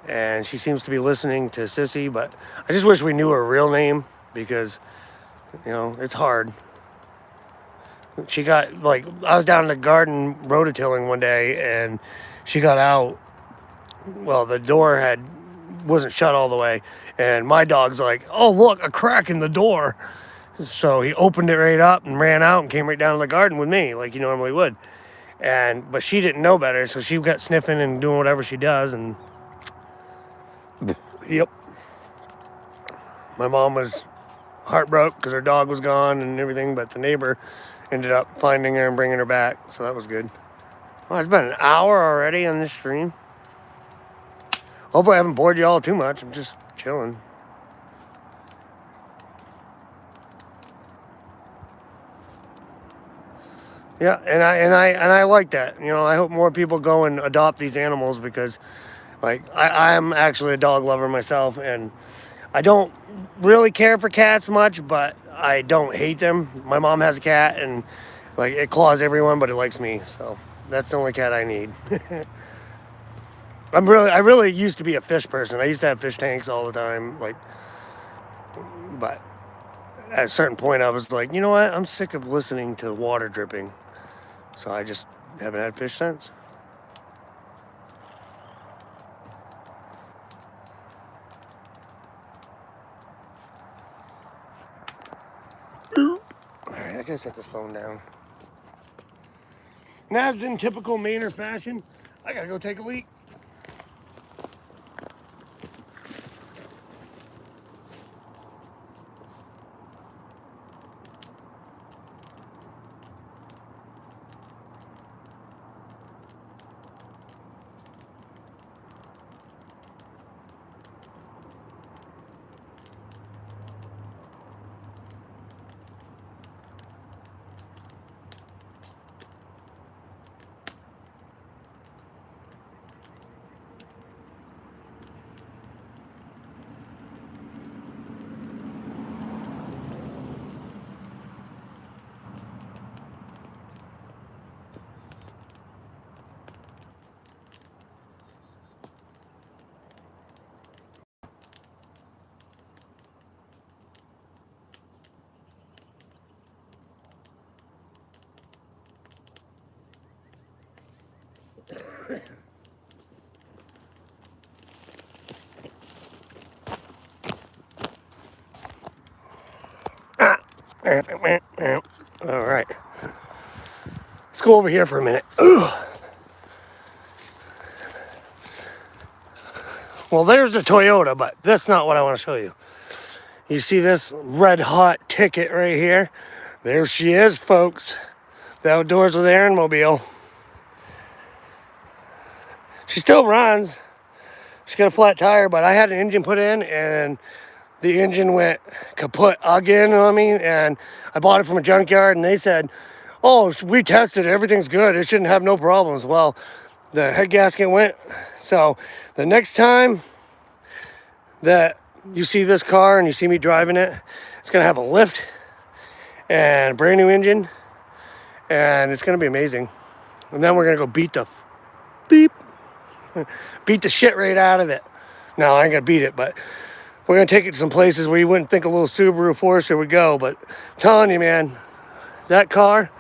Speaker 1: And she seems to be listening to Sissy, but I just wish we knew her real name because, you know, it's hard. She got, like, I was down in the garden rototilling one day, and she got out. Well, the door wasn't shut all the way, and my dog's like, oh, look, a crack in the door. So he opened it right up and ran out and came right down to the garden with me, like you normally would. But she didn't know better, so she got sniffing and doing whatever she does, and yep. My mom was heartbroken because her dog was gone and everything, but the neighbor ended up finding her and bringing her back, so that was good. Well, it's been an hour already on this stream. Hopefully I haven't bored you all too much. I'm just chilling. Yeah, and I like that. You know, I hope more people go and adopt these animals because, like, I am actually a dog lover myself, and I don't really care for cats much, but I don't hate them. My mom has a cat, and like it claws everyone, but it likes me, so that's the only cat I need. I really used to be a fish person. I used to have fish tanks all the time, like, but at a certain point, I was like, you know what? I'm sick of listening to water dripping, so I just haven't had fish since. Alright, I gotta set this phone down. And as in typical Mainer fashion, I gotta go take a leak. All right. Let's go over here for a minute. Ugh. Well, there's the Toyota, but that's not what I want to show you. You see this red hot ticket right here? There she is, folks. The Outdoors with Aaron mobile. She still runs. She's got a flat tire, but I had an engine put in and the engine went kaput again on me, and I bought it from a junkyard and they said, oh, we tested it, everything's good, it shouldn't have no problems. Well, the head gasket went. So the next time that you see this car and you see me driving it, it's gonna have a lift and a brand new engine, and it's gonna be amazing. And then we're gonna go beat the shit right out of it. No, I ain't gonna beat it, but we're gonna take it to some places where you wouldn't think a little Subaru Forester would go. But I'm telling you, man, that car,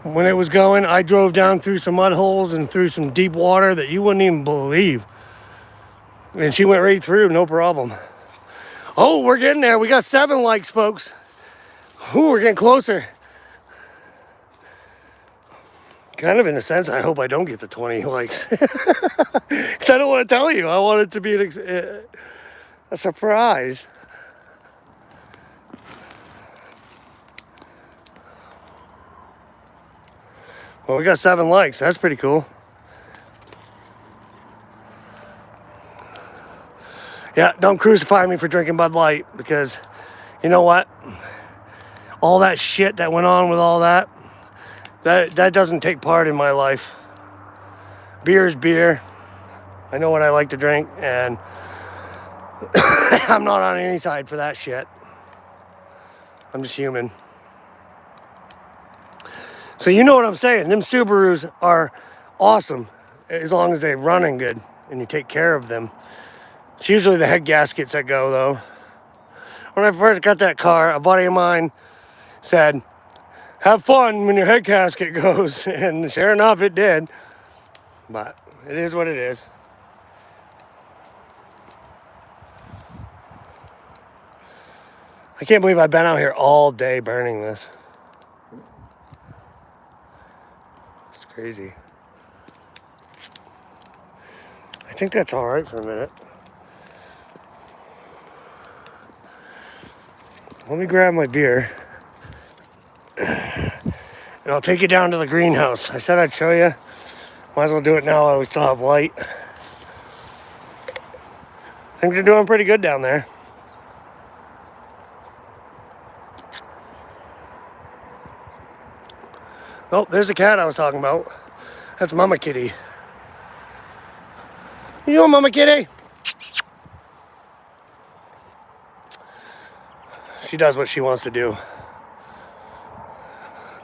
Speaker 1: when it was going, I drove down through some mud holes and through some deep water that you wouldn't even believe. And she went right through, no problem. Oh, we're getting there. We got 7 likes, folks. Ooh, we're getting closer. Kind of in a sense, I hope I don't get the 20 likes. Because I don't want to tell you. I want it to be a surprise. Well, we got 7 likes. That's pretty cool. Yeah, don't crucify me for drinking Bud Light, because you know what? All that shit that went on with all that doesn't take part in my life. Beer is beer. I know what I like to drink, and I'm not on any side for that shit. I'm just human. So you know what I'm saying. Them Subarus are awesome as long as they're running good and you take care of them. It's usually the head gaskets that go, though. When I first got that car, a buddy of mine said, have fun when your head gasket goes. And sure enough, it did. But it is what it is. I can't believe I've been out here all day burning this. It's crazy. I think that's all right for a minute. Let me grab my beer. And I'll take you down to the greenhouse. I said I'd show you. Might as well do it now while we still have light. Things are doing pretty good down there. Oh, there's the cat I was talking about. That's Mama Kitty. You know Mama Kitty? She does what she wants to do.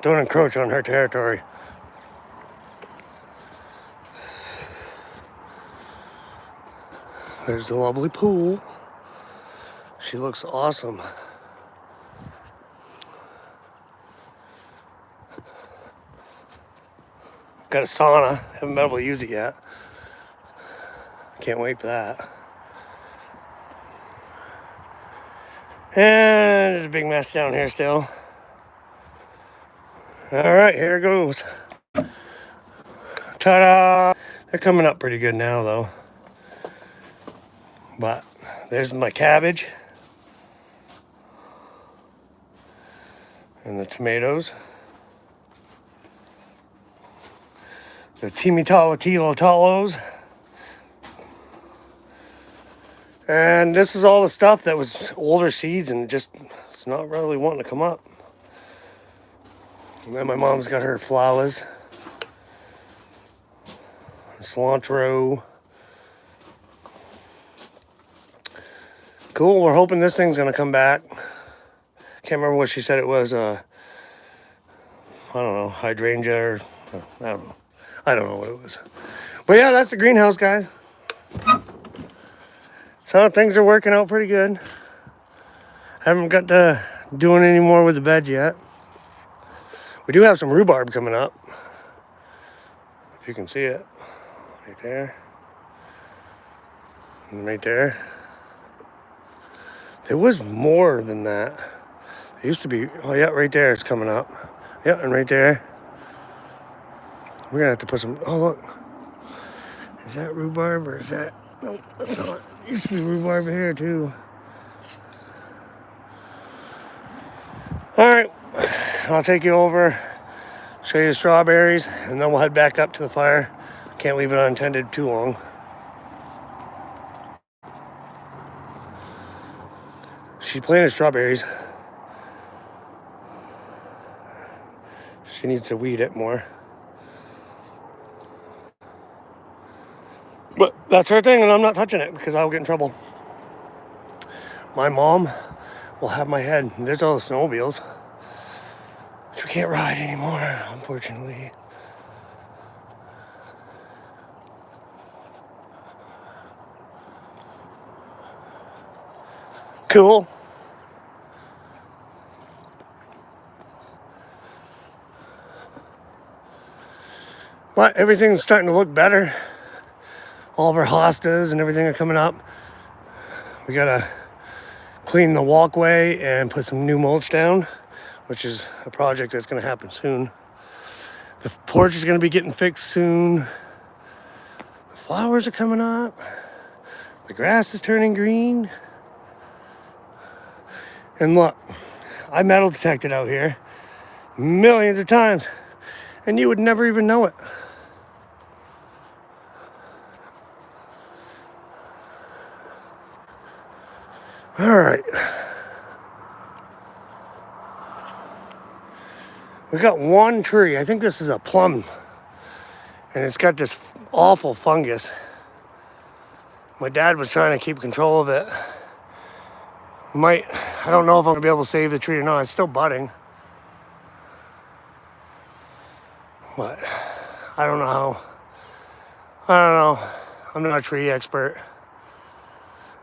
Speaker 1: Don't encroach on her territory. There's the lovely pool. She looks awesome. Got a sauna. Haven't been able to use it yet. Can't wait for that. And there's a big mess down here still. All right, here it goes. Ta-da! They're coming up pretty good now, though. But there's my cabbage. And the tomatoes. The timotalo-tilo-talos. And this is all the stuff that was older seeds and just it's not really wanting to come up. And then my mom's got her flowers. Cilantro. Cool, we're hoping this thing's gonna come back. Can't remember what she said it was, I don't know, hydrangea or, I don't know. I don't know what it was. But yeah, that's the greenhouse, guys. So things are working out pretty good. Haven't got to doing any more with the bed yet. We do have some rhubarb coming up. If you can see it. Right there. And right there. There was more than that. There Used to be, oh yeah, right there it's coming up. Yeah, and right there. We're gonna have to put some, oh look. Is that rhubarb or is that, no, that's not. Used to be rhubarb here too. All right, I'll take you over, show you the strawberries, and then we'll head back up to the fire. Can't leave it unattended too long. She planted strawberries. She needs to weed it more. But that's her thing, and I'm not touching it because I'll get in trouble. My mom will have my head. There's all the snowmobiles, which we can't ride anymore, unfortunately. Cool. But everything's starting to look better. All of our hostas and everything are coming up. We gotta clean the walkway and put some new mulch down, which is a project that's gonna happen soon. The porch is gonna be getting fixed soon. The flowers are coming up. The grass is turning green. And look, I metal detected out here millions of times, and you would never even know it. All right. We got one tree. I think this is a plum. And it's got this awful fungus. My dad was trying to keep control of it. I don't know if I'm gonna be able to save the tree or not. It's still budding. But I don't know how. I don't know. I'm not a tree expert.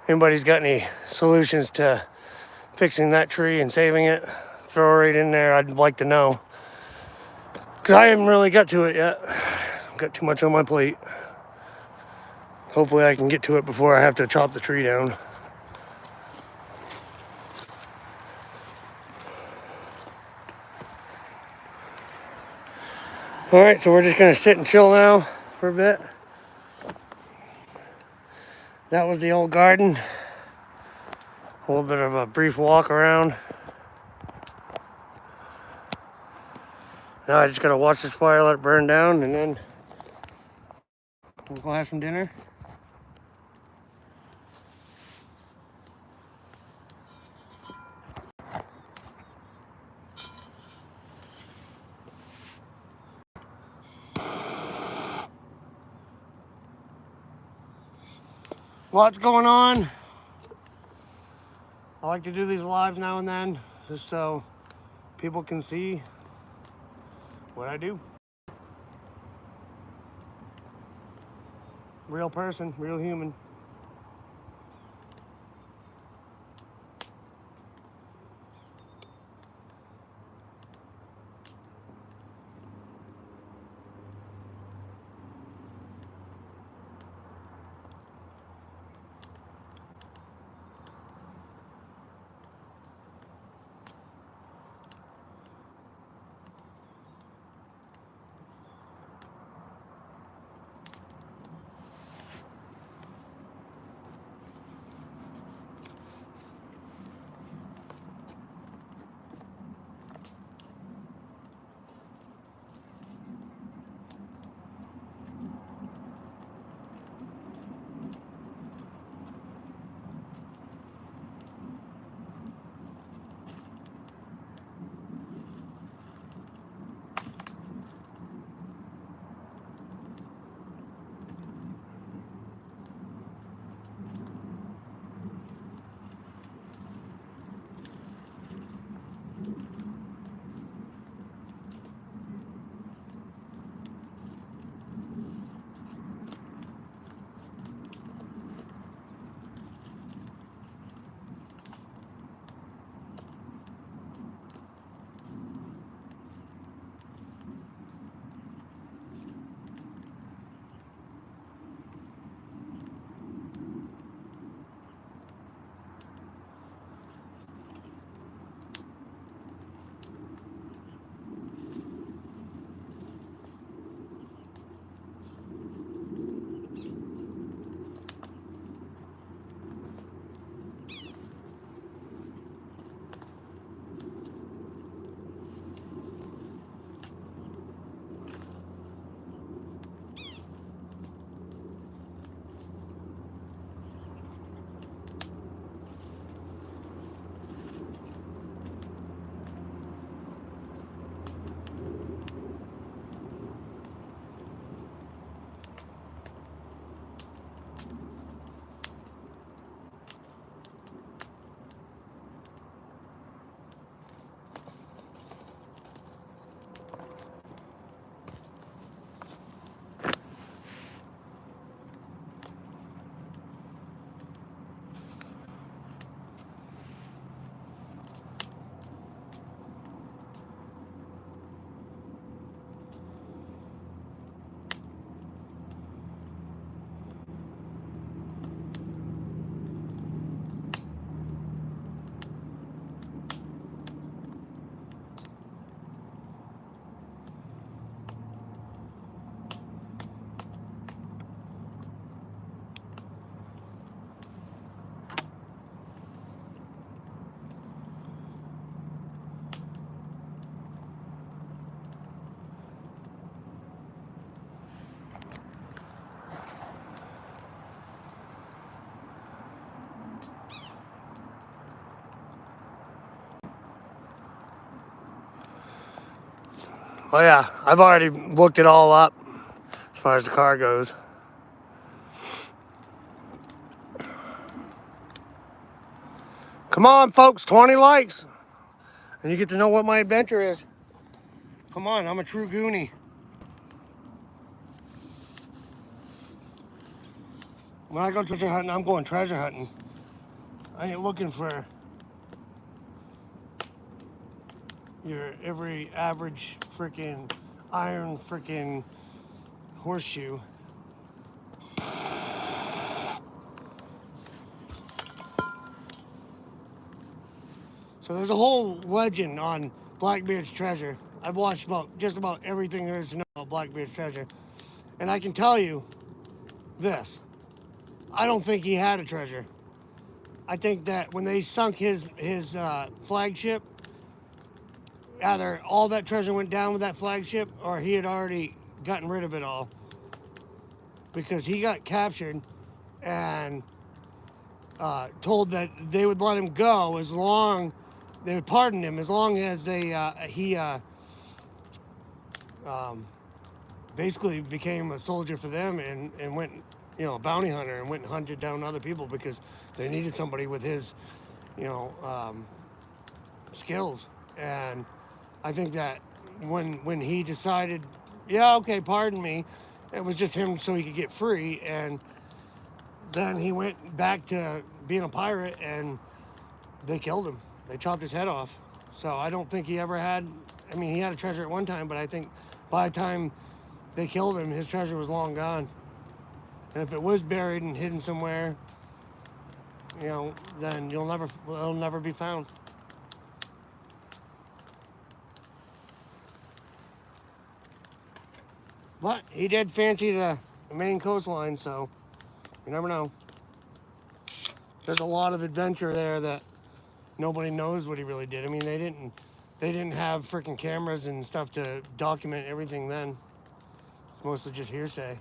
Speaker 1: Anybody's got any solutions to fixing that tree and saving it? Throw it right in there. I'd like to know. Because I haven't really got to it yet. I've got too much on my plate. Hopefully I can get to it before I have to chop the tree down. All right, so we're just gonna sit and chill now for a bit. That was the old garden. A little bit of a brief walk around. Now I just gotta watch this fire, let it burn down, and then we'll go have some dinner. Lots going on. I like to do these lives now and then, just so people can see what I do. Real person, real human. Oh yeah, I've already looked it all up as far as the car goes. Come on, folks, 20 likes. And you get to know what my adventure is. Come on, I'm a true goonie. When I go treasure hunting, I'm going treasure hunting. I ain't looking for your every average freaking iron freaking horseshoe. So there's a whole legend on Blackbeard's treasure. I've watched just about everything there is to know about Blackbeard's treasure. And I can tell you this. I don't think he had a treasure. I think that when they sunk his flagship, either all that treasure went down with that flagship or he had already gotten rid of it all. Because he got captured and told that they would let him go as long, they would pardon him as long as he basically became a soldier for them and went, a bounty hunter and went and hunted down other people because they needed somebody with his, skills. And I think that when he decided, yeah, okay, pardon me, it was just him so he could get free. And then he went back to being a pirate and they killed him. They chopped his head off. So I don't think he ever had, he had a treasure at one time, but I think by the time they killed him, his treasure was long gone. And if it was buried and hidden somewhere, then it'll never be found. But he did fancy the Maine coastline, so you never know. There's a lot of adventure there that nobody knows what he really did. They didn't have freaking cameras and stuff to document everything then. It's mostly just hearsay.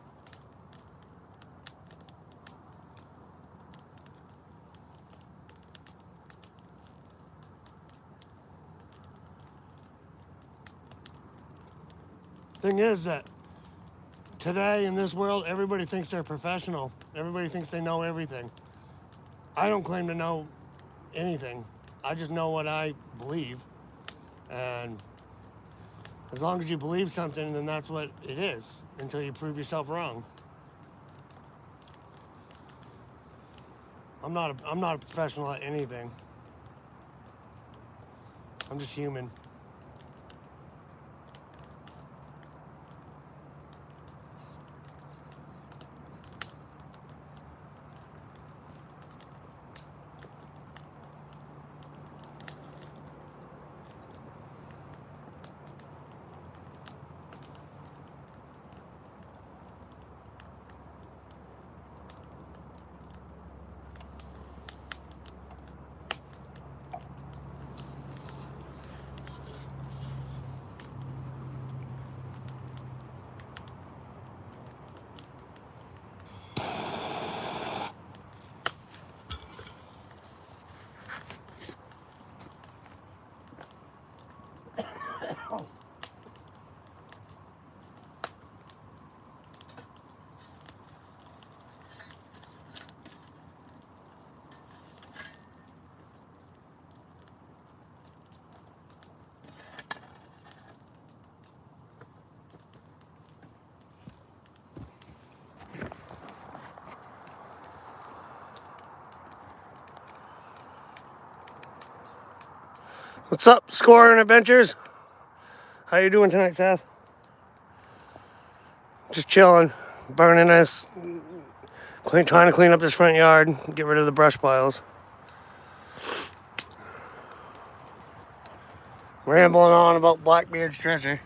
Speaker 1: Thing is that today in this world, everybody thinks they're professional. Everybody thinks they know everything. I don't claim to know anything. I just know what I believe. And as long as you believe something, then that's what it is until you prove yourself wrong. I'm not a professional at anything. I'm just human. What's up, Scoring Adventures? How you doing tonight, Seth? Just chilling, burning this, trying to clean up this front yard, get rid of the brush piles. Rambling on about Blackbeard's treasure.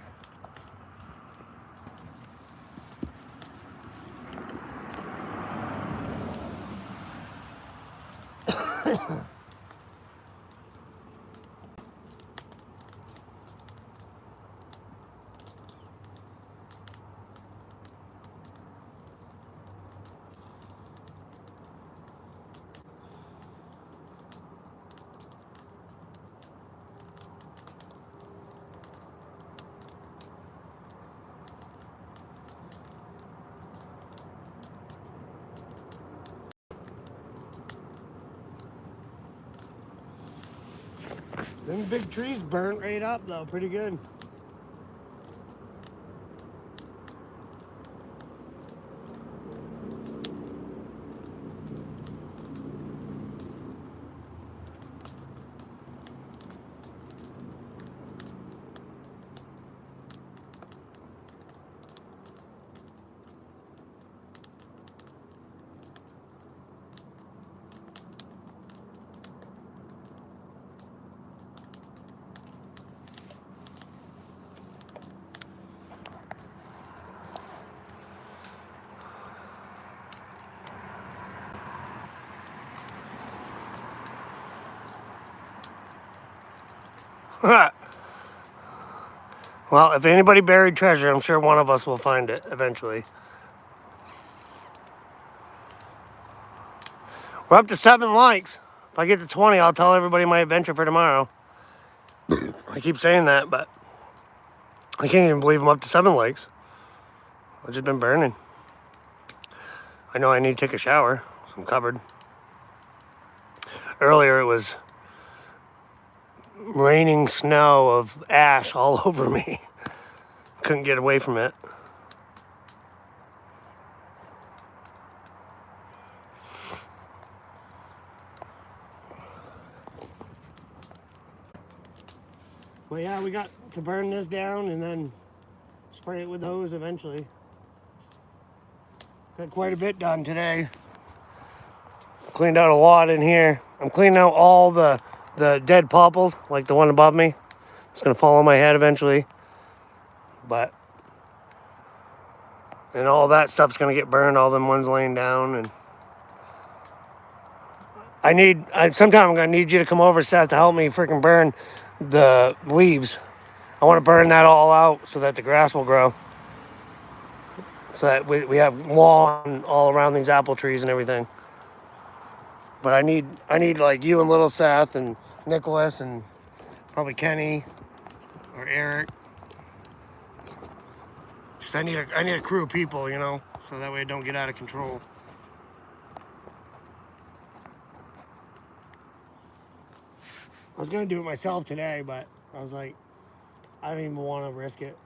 Speaker 1: Them big trees burnt right up though, pretty good. Well, if anybody buried treasure, I'm sure one of us will find it eventually. We're up to 7 likes. If I get to 20, I'll tell everybody my adventure for tomorrow. I keep saying that, but I can't even believe I'm up to 7 likes. I've just been burning. I know I need to take a shower, so I'm covered. Earlier it was raining snow of ash all over me. Couldn't get away from it. Well, yeah, we got to burn this down and then spray it with the hose eventually. Got quite a bit done today. Cleaned out a lot in here. I'm cleaning out all the dead popples, like the one above me. It's gonna fall on my head eventually. But and all that stuff's gonna get burned, all them ones laying down. And sometime I'm gonna need you to come over, Seth, to help me freaking burn the leaves. I want to burn that all out so that the grass will grow. So that we have lawn all around these apple trees and everything. But I need like you and little Seth and Nicholas and probably Kenny or Eric. Just I need a crew of people, you know, so that way it don't get out of control. I was gonna do it myself today, but I was like, I don't even want to risk it.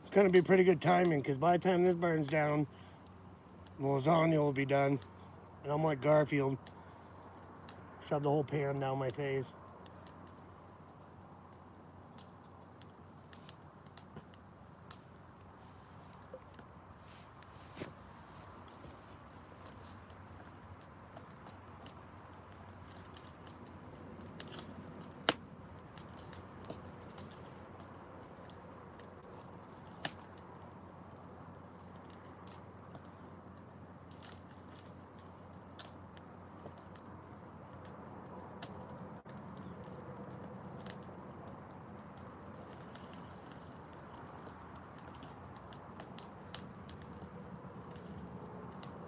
Speaker 1: It's gonna be pretty good timing because by the time this burns down, the lasagna will be done, and I'm like Garfield, shove the whole pan down my face.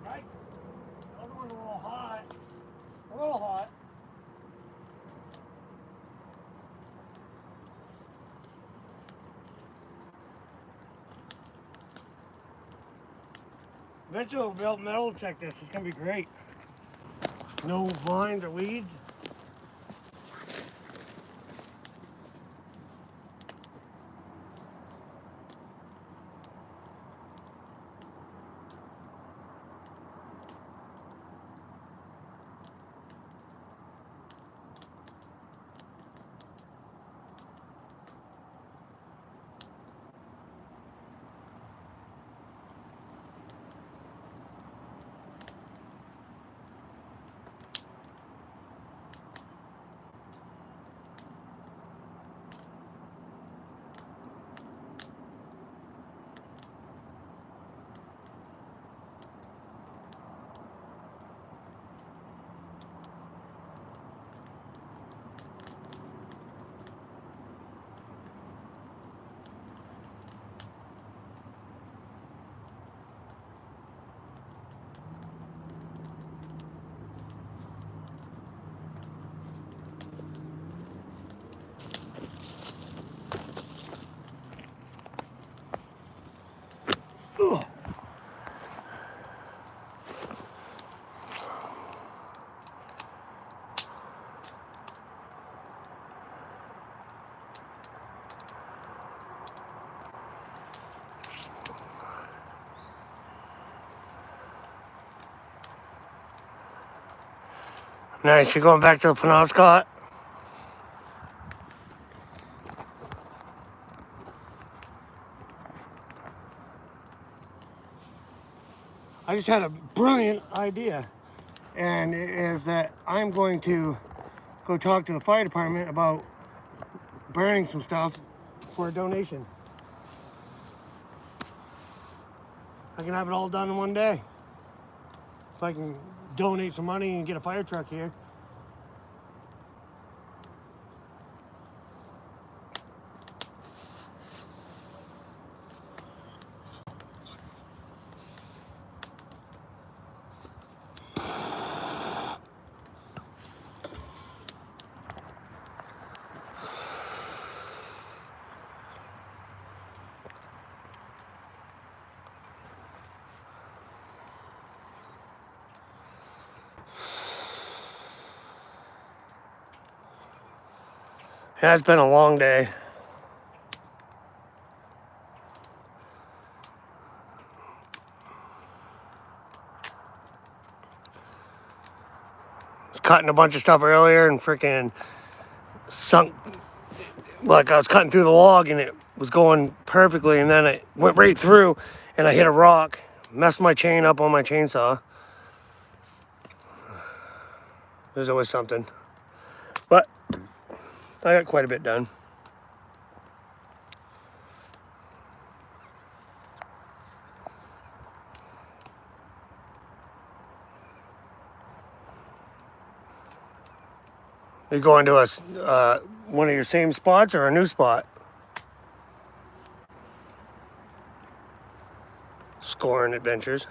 Speaker 1: Right? The other one's a little hot. A little hot. Eventually we'll build metal check this. It's gonna be great. No vines or weeds. Nice. You're going back to the Penobscot? I just had a brilliant idea, and it is that I'm going to go talk to the fire department about burning some stuff for a donation. I can have it all done in one day. If I can donate some money and get a fire truck here. Yeah, it's been a long day. I was cutting a bunch of stuff earlier and freaking sunk. Like I was cutting through the log and it was going perfectly, and then it went right through and I hit a rock, messed my chain up on my chainsaw. There's always something. But I got quite a bit done. You going to one of your same spots or a new spot? Scoring adventures.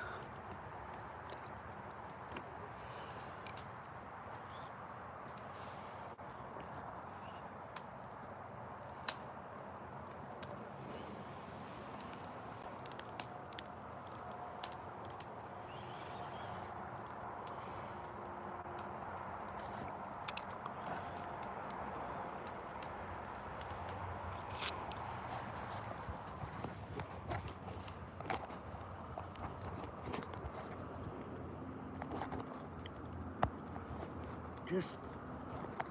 Speaker 1: Just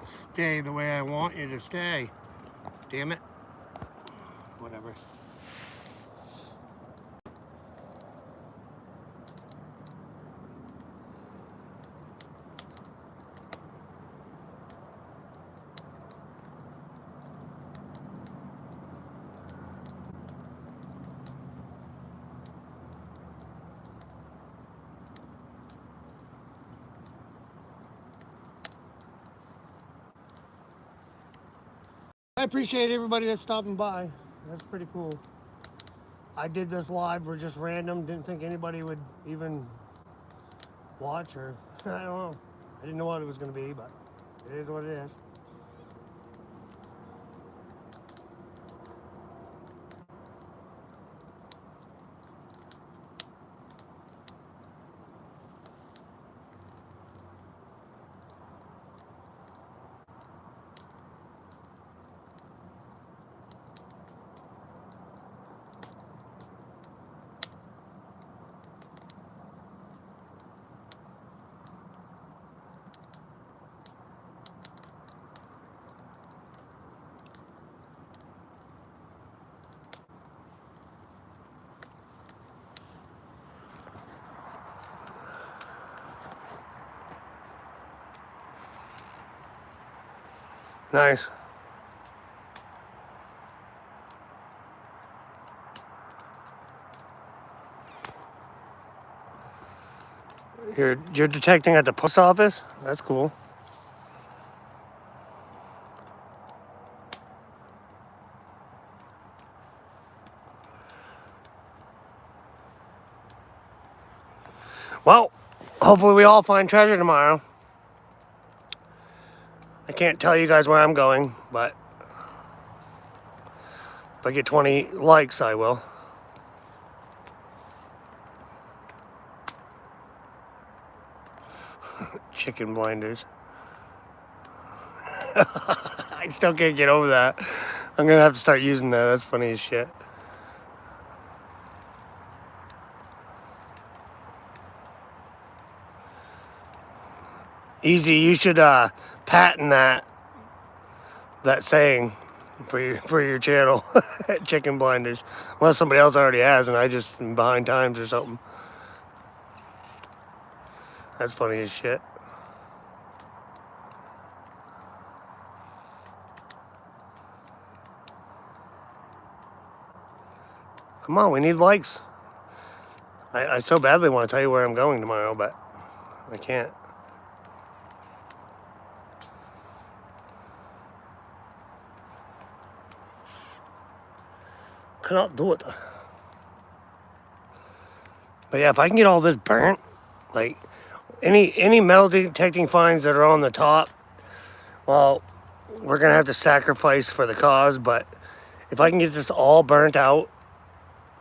Speaker 1: stay the way I want you to stay. Damn it. Whatever. I appreciate everybody that's stopping by. That's pretty cool. I did this live. We're just random. Didn't think anybody would even watch or I don't know. I didn't know what it was going to be, but it is what it is. Nice. You're detecting at the post office? That's cool. Well, hopefully we all find treasure tomorrow. I can't tell you guys where I'm going, but if I get 20 likes, I will. Chicken blinders. I still can't get over that. I'm gonna have to start using that. That's funny as shit. Easy, you should patent that saying for your channel, Chicken Blinders. Unless somebody else already has, and I just am behind times or something. That's funny as shit. Come on, we need likes. I so badly want to tell you where I'm going tomorrow, but I can't. Cannot do it. But yeah, if I can get all this burnt, like any metal detecting finds that are on the top, well, we're gonna have to sacrifice for the cause. But if I can get this all burnt out,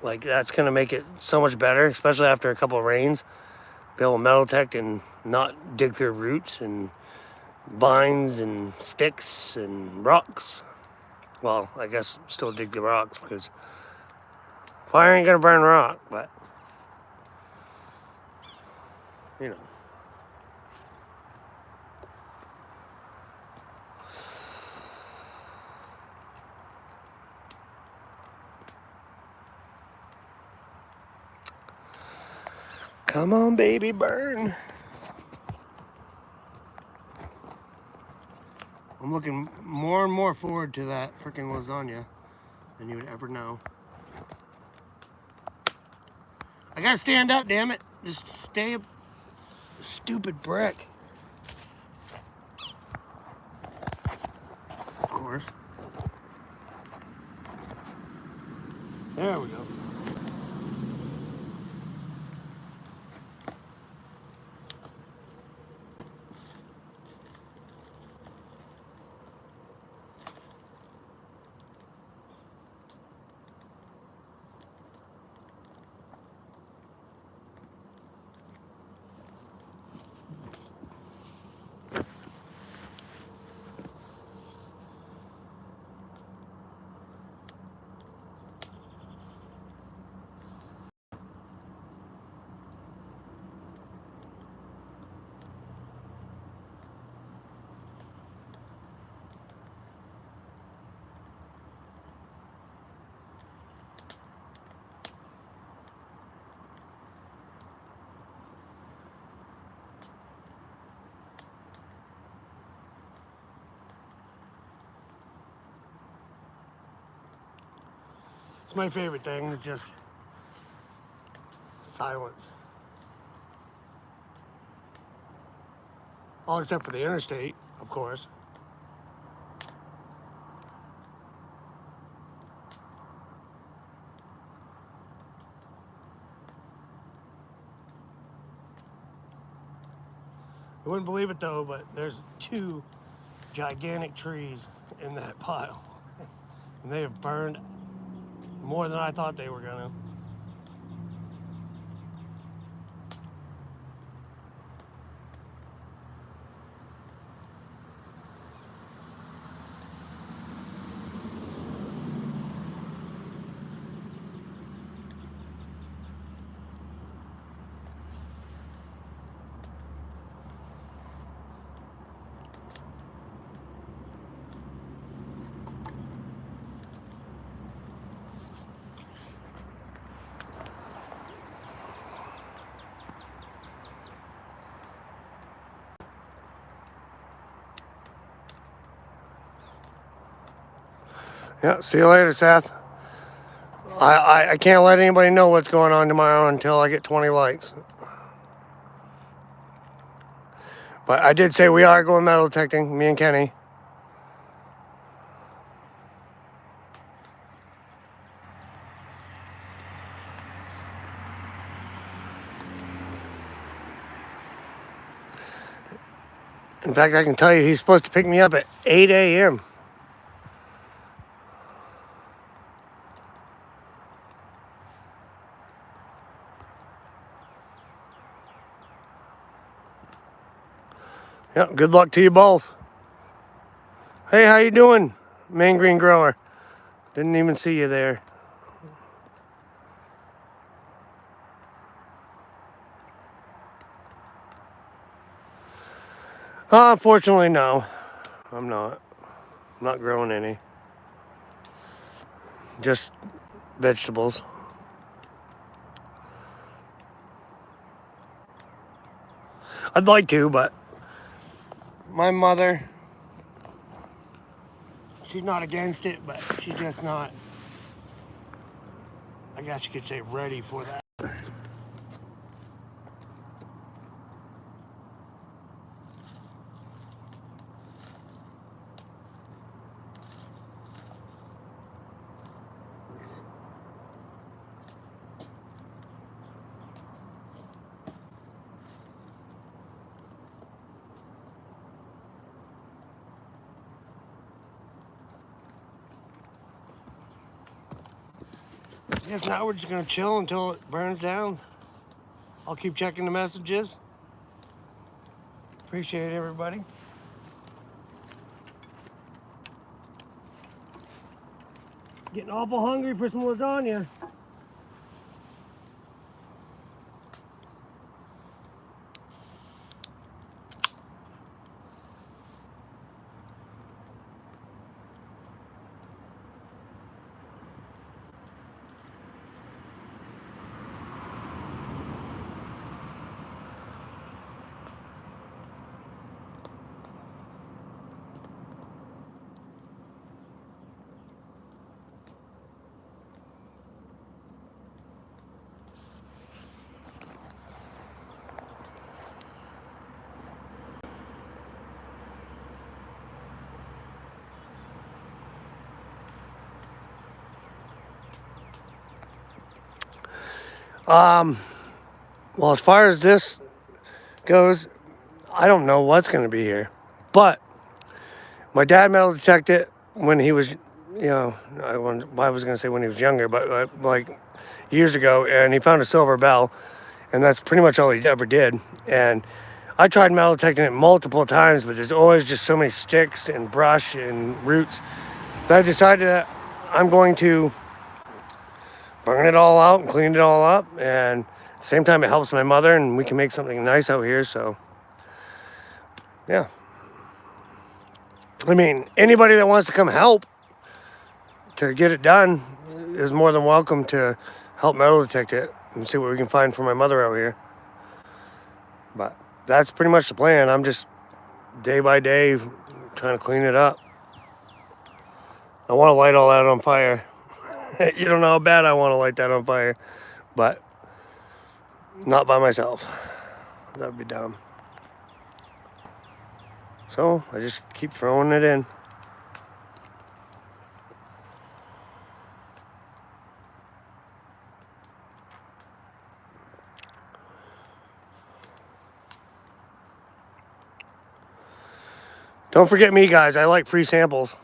Speaker 1: like that's gonna make it so much better, especially after a couple of rains. Be able to metal detect and not dig through roots and vines and sticks and rocks. Well, I guess still dig the rocks because fire ain't gonna burn rock, but you know. Come on, baby, burn. I'm looking more and more forward to that freaking lasagna than you would ever know. I gotta stand up, damn it. Just stay up. Stupid brick. Of course. There we go. It's my favorite thing, it's just silence. All except for the interstate, of course. You wouldn't believe it though, but there's 2 gigantic trees in that pile. And they have burned more than I thought they were gonna. Yeah, see you later, Seth. I can't let anybody know what's going on tomorrow until I get 20 likes. But I did say we are going metal detecting, me and Kenny. In fact, I can tell you he's supposed to pick me up at 8 a.m. Yeah, good luck to you both. Hey, how you doing, Man Green Grower? Didn't even see you there. Unfortunately, no. I'm not. I'm not growing any. Just vegetables. I'd like to, but my mother, she's not against it, but she's just not, I guess you could say, ready for that. I guess now we're just gonna chill until it burns down. I'll keep checking the messages. Appreciate everybody. Getting awful hungry for some lasagna. Well, as far as this goes, I don't know what's gonna be here, but my dad metal detected when he was, I was gonna say when he was younger, but like years ago, and he found a silver bell, and that's pretty much all he ever did. And I tried metal detecting it multiple times, but there's always just so many sticks and brush and roots that I decided that I'm going to burn it all out and clean it all up. And at the same time, it helps my mother, and we can make something nice out here. So, yeah. I mean, anybody that wants to come help to get it done is more than welcome to help metal detect it and see what we can find for my mother out here. But that's pretty much the plan. I'm just day by day trying to clean it up. I want to light all that on fire. You don't know how bad I want to light that on fire, but not by myself. That would be dumb. So I just keep throwing it in. Don't forget me, guys. I like free samples.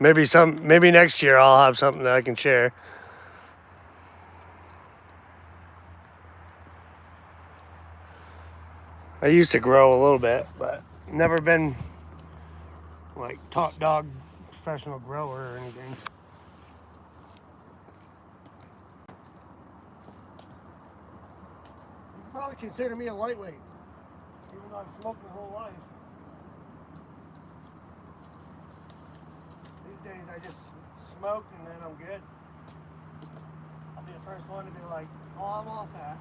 Speaker 1: Maybe next year I'll have something that I can share. I used to grow a little bit, but never been like top dog professional grower or anything. You can probably consider me a lightweight, even though I've smoked my whole life. These days I just smoke and then I'm good. I'll be the first one to be like, oh, I'm all set.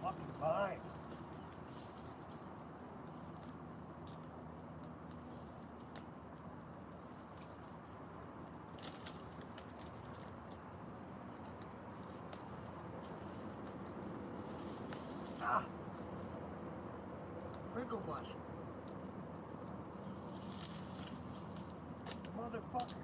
Speaker 1: Fucking vines. Ah. Crinkle bush. Motherfucker.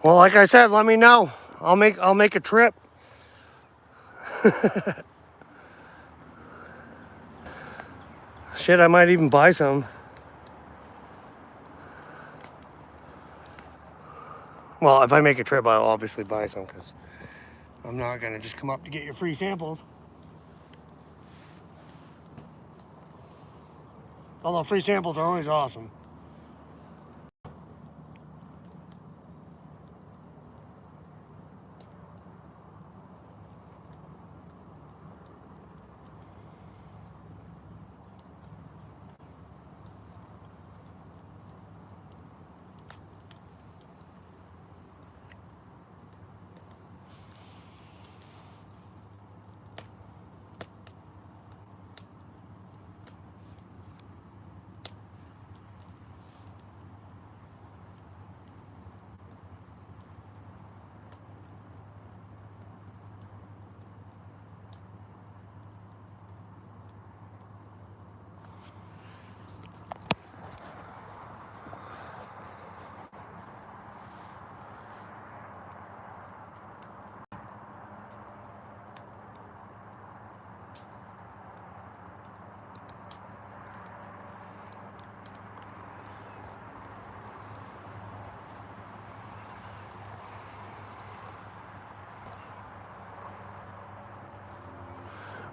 Speaker 1: Well, like I said, let me know. I'll make a trip. Shit, I might even buy some. Well, if I make a trip, I'll obviously buy some, because I'm not gonna just come up to get your free samples. Although free samples are always awesome.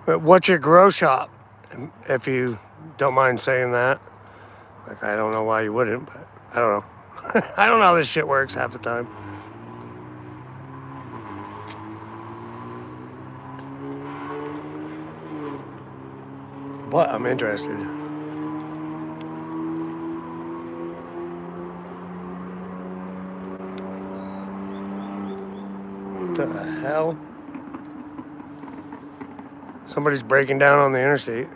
Speaker 1: But what's your grow shop? If you don't mind saying that. Like, I don't know why you wouldn't, but I don't know. I don't know how this shit works half the time. But I'm interested. What the hell? Somebody's breaking down on the interstate.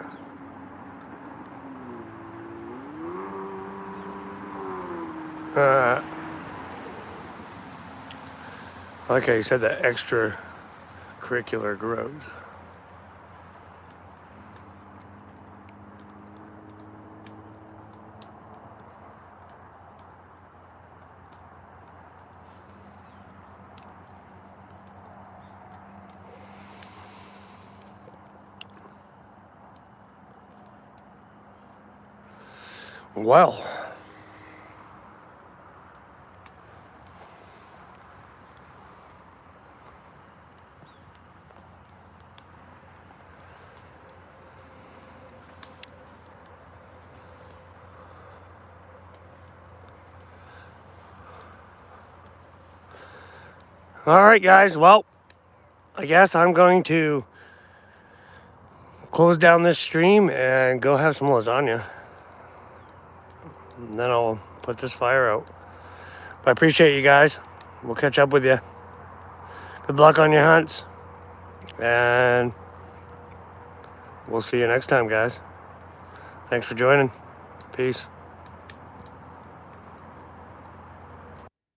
Speaker 1: Okay, you said that extracurricular grows. Well, all right, guys. Well, I guess I'm going to close down this stream and go have some lasagna. And then I'll put this fire out. But I appreciate you guys. We'll catch up with you. Good luck on your hunts. And we'll see you next time, guys. Thanks for joining. Peace.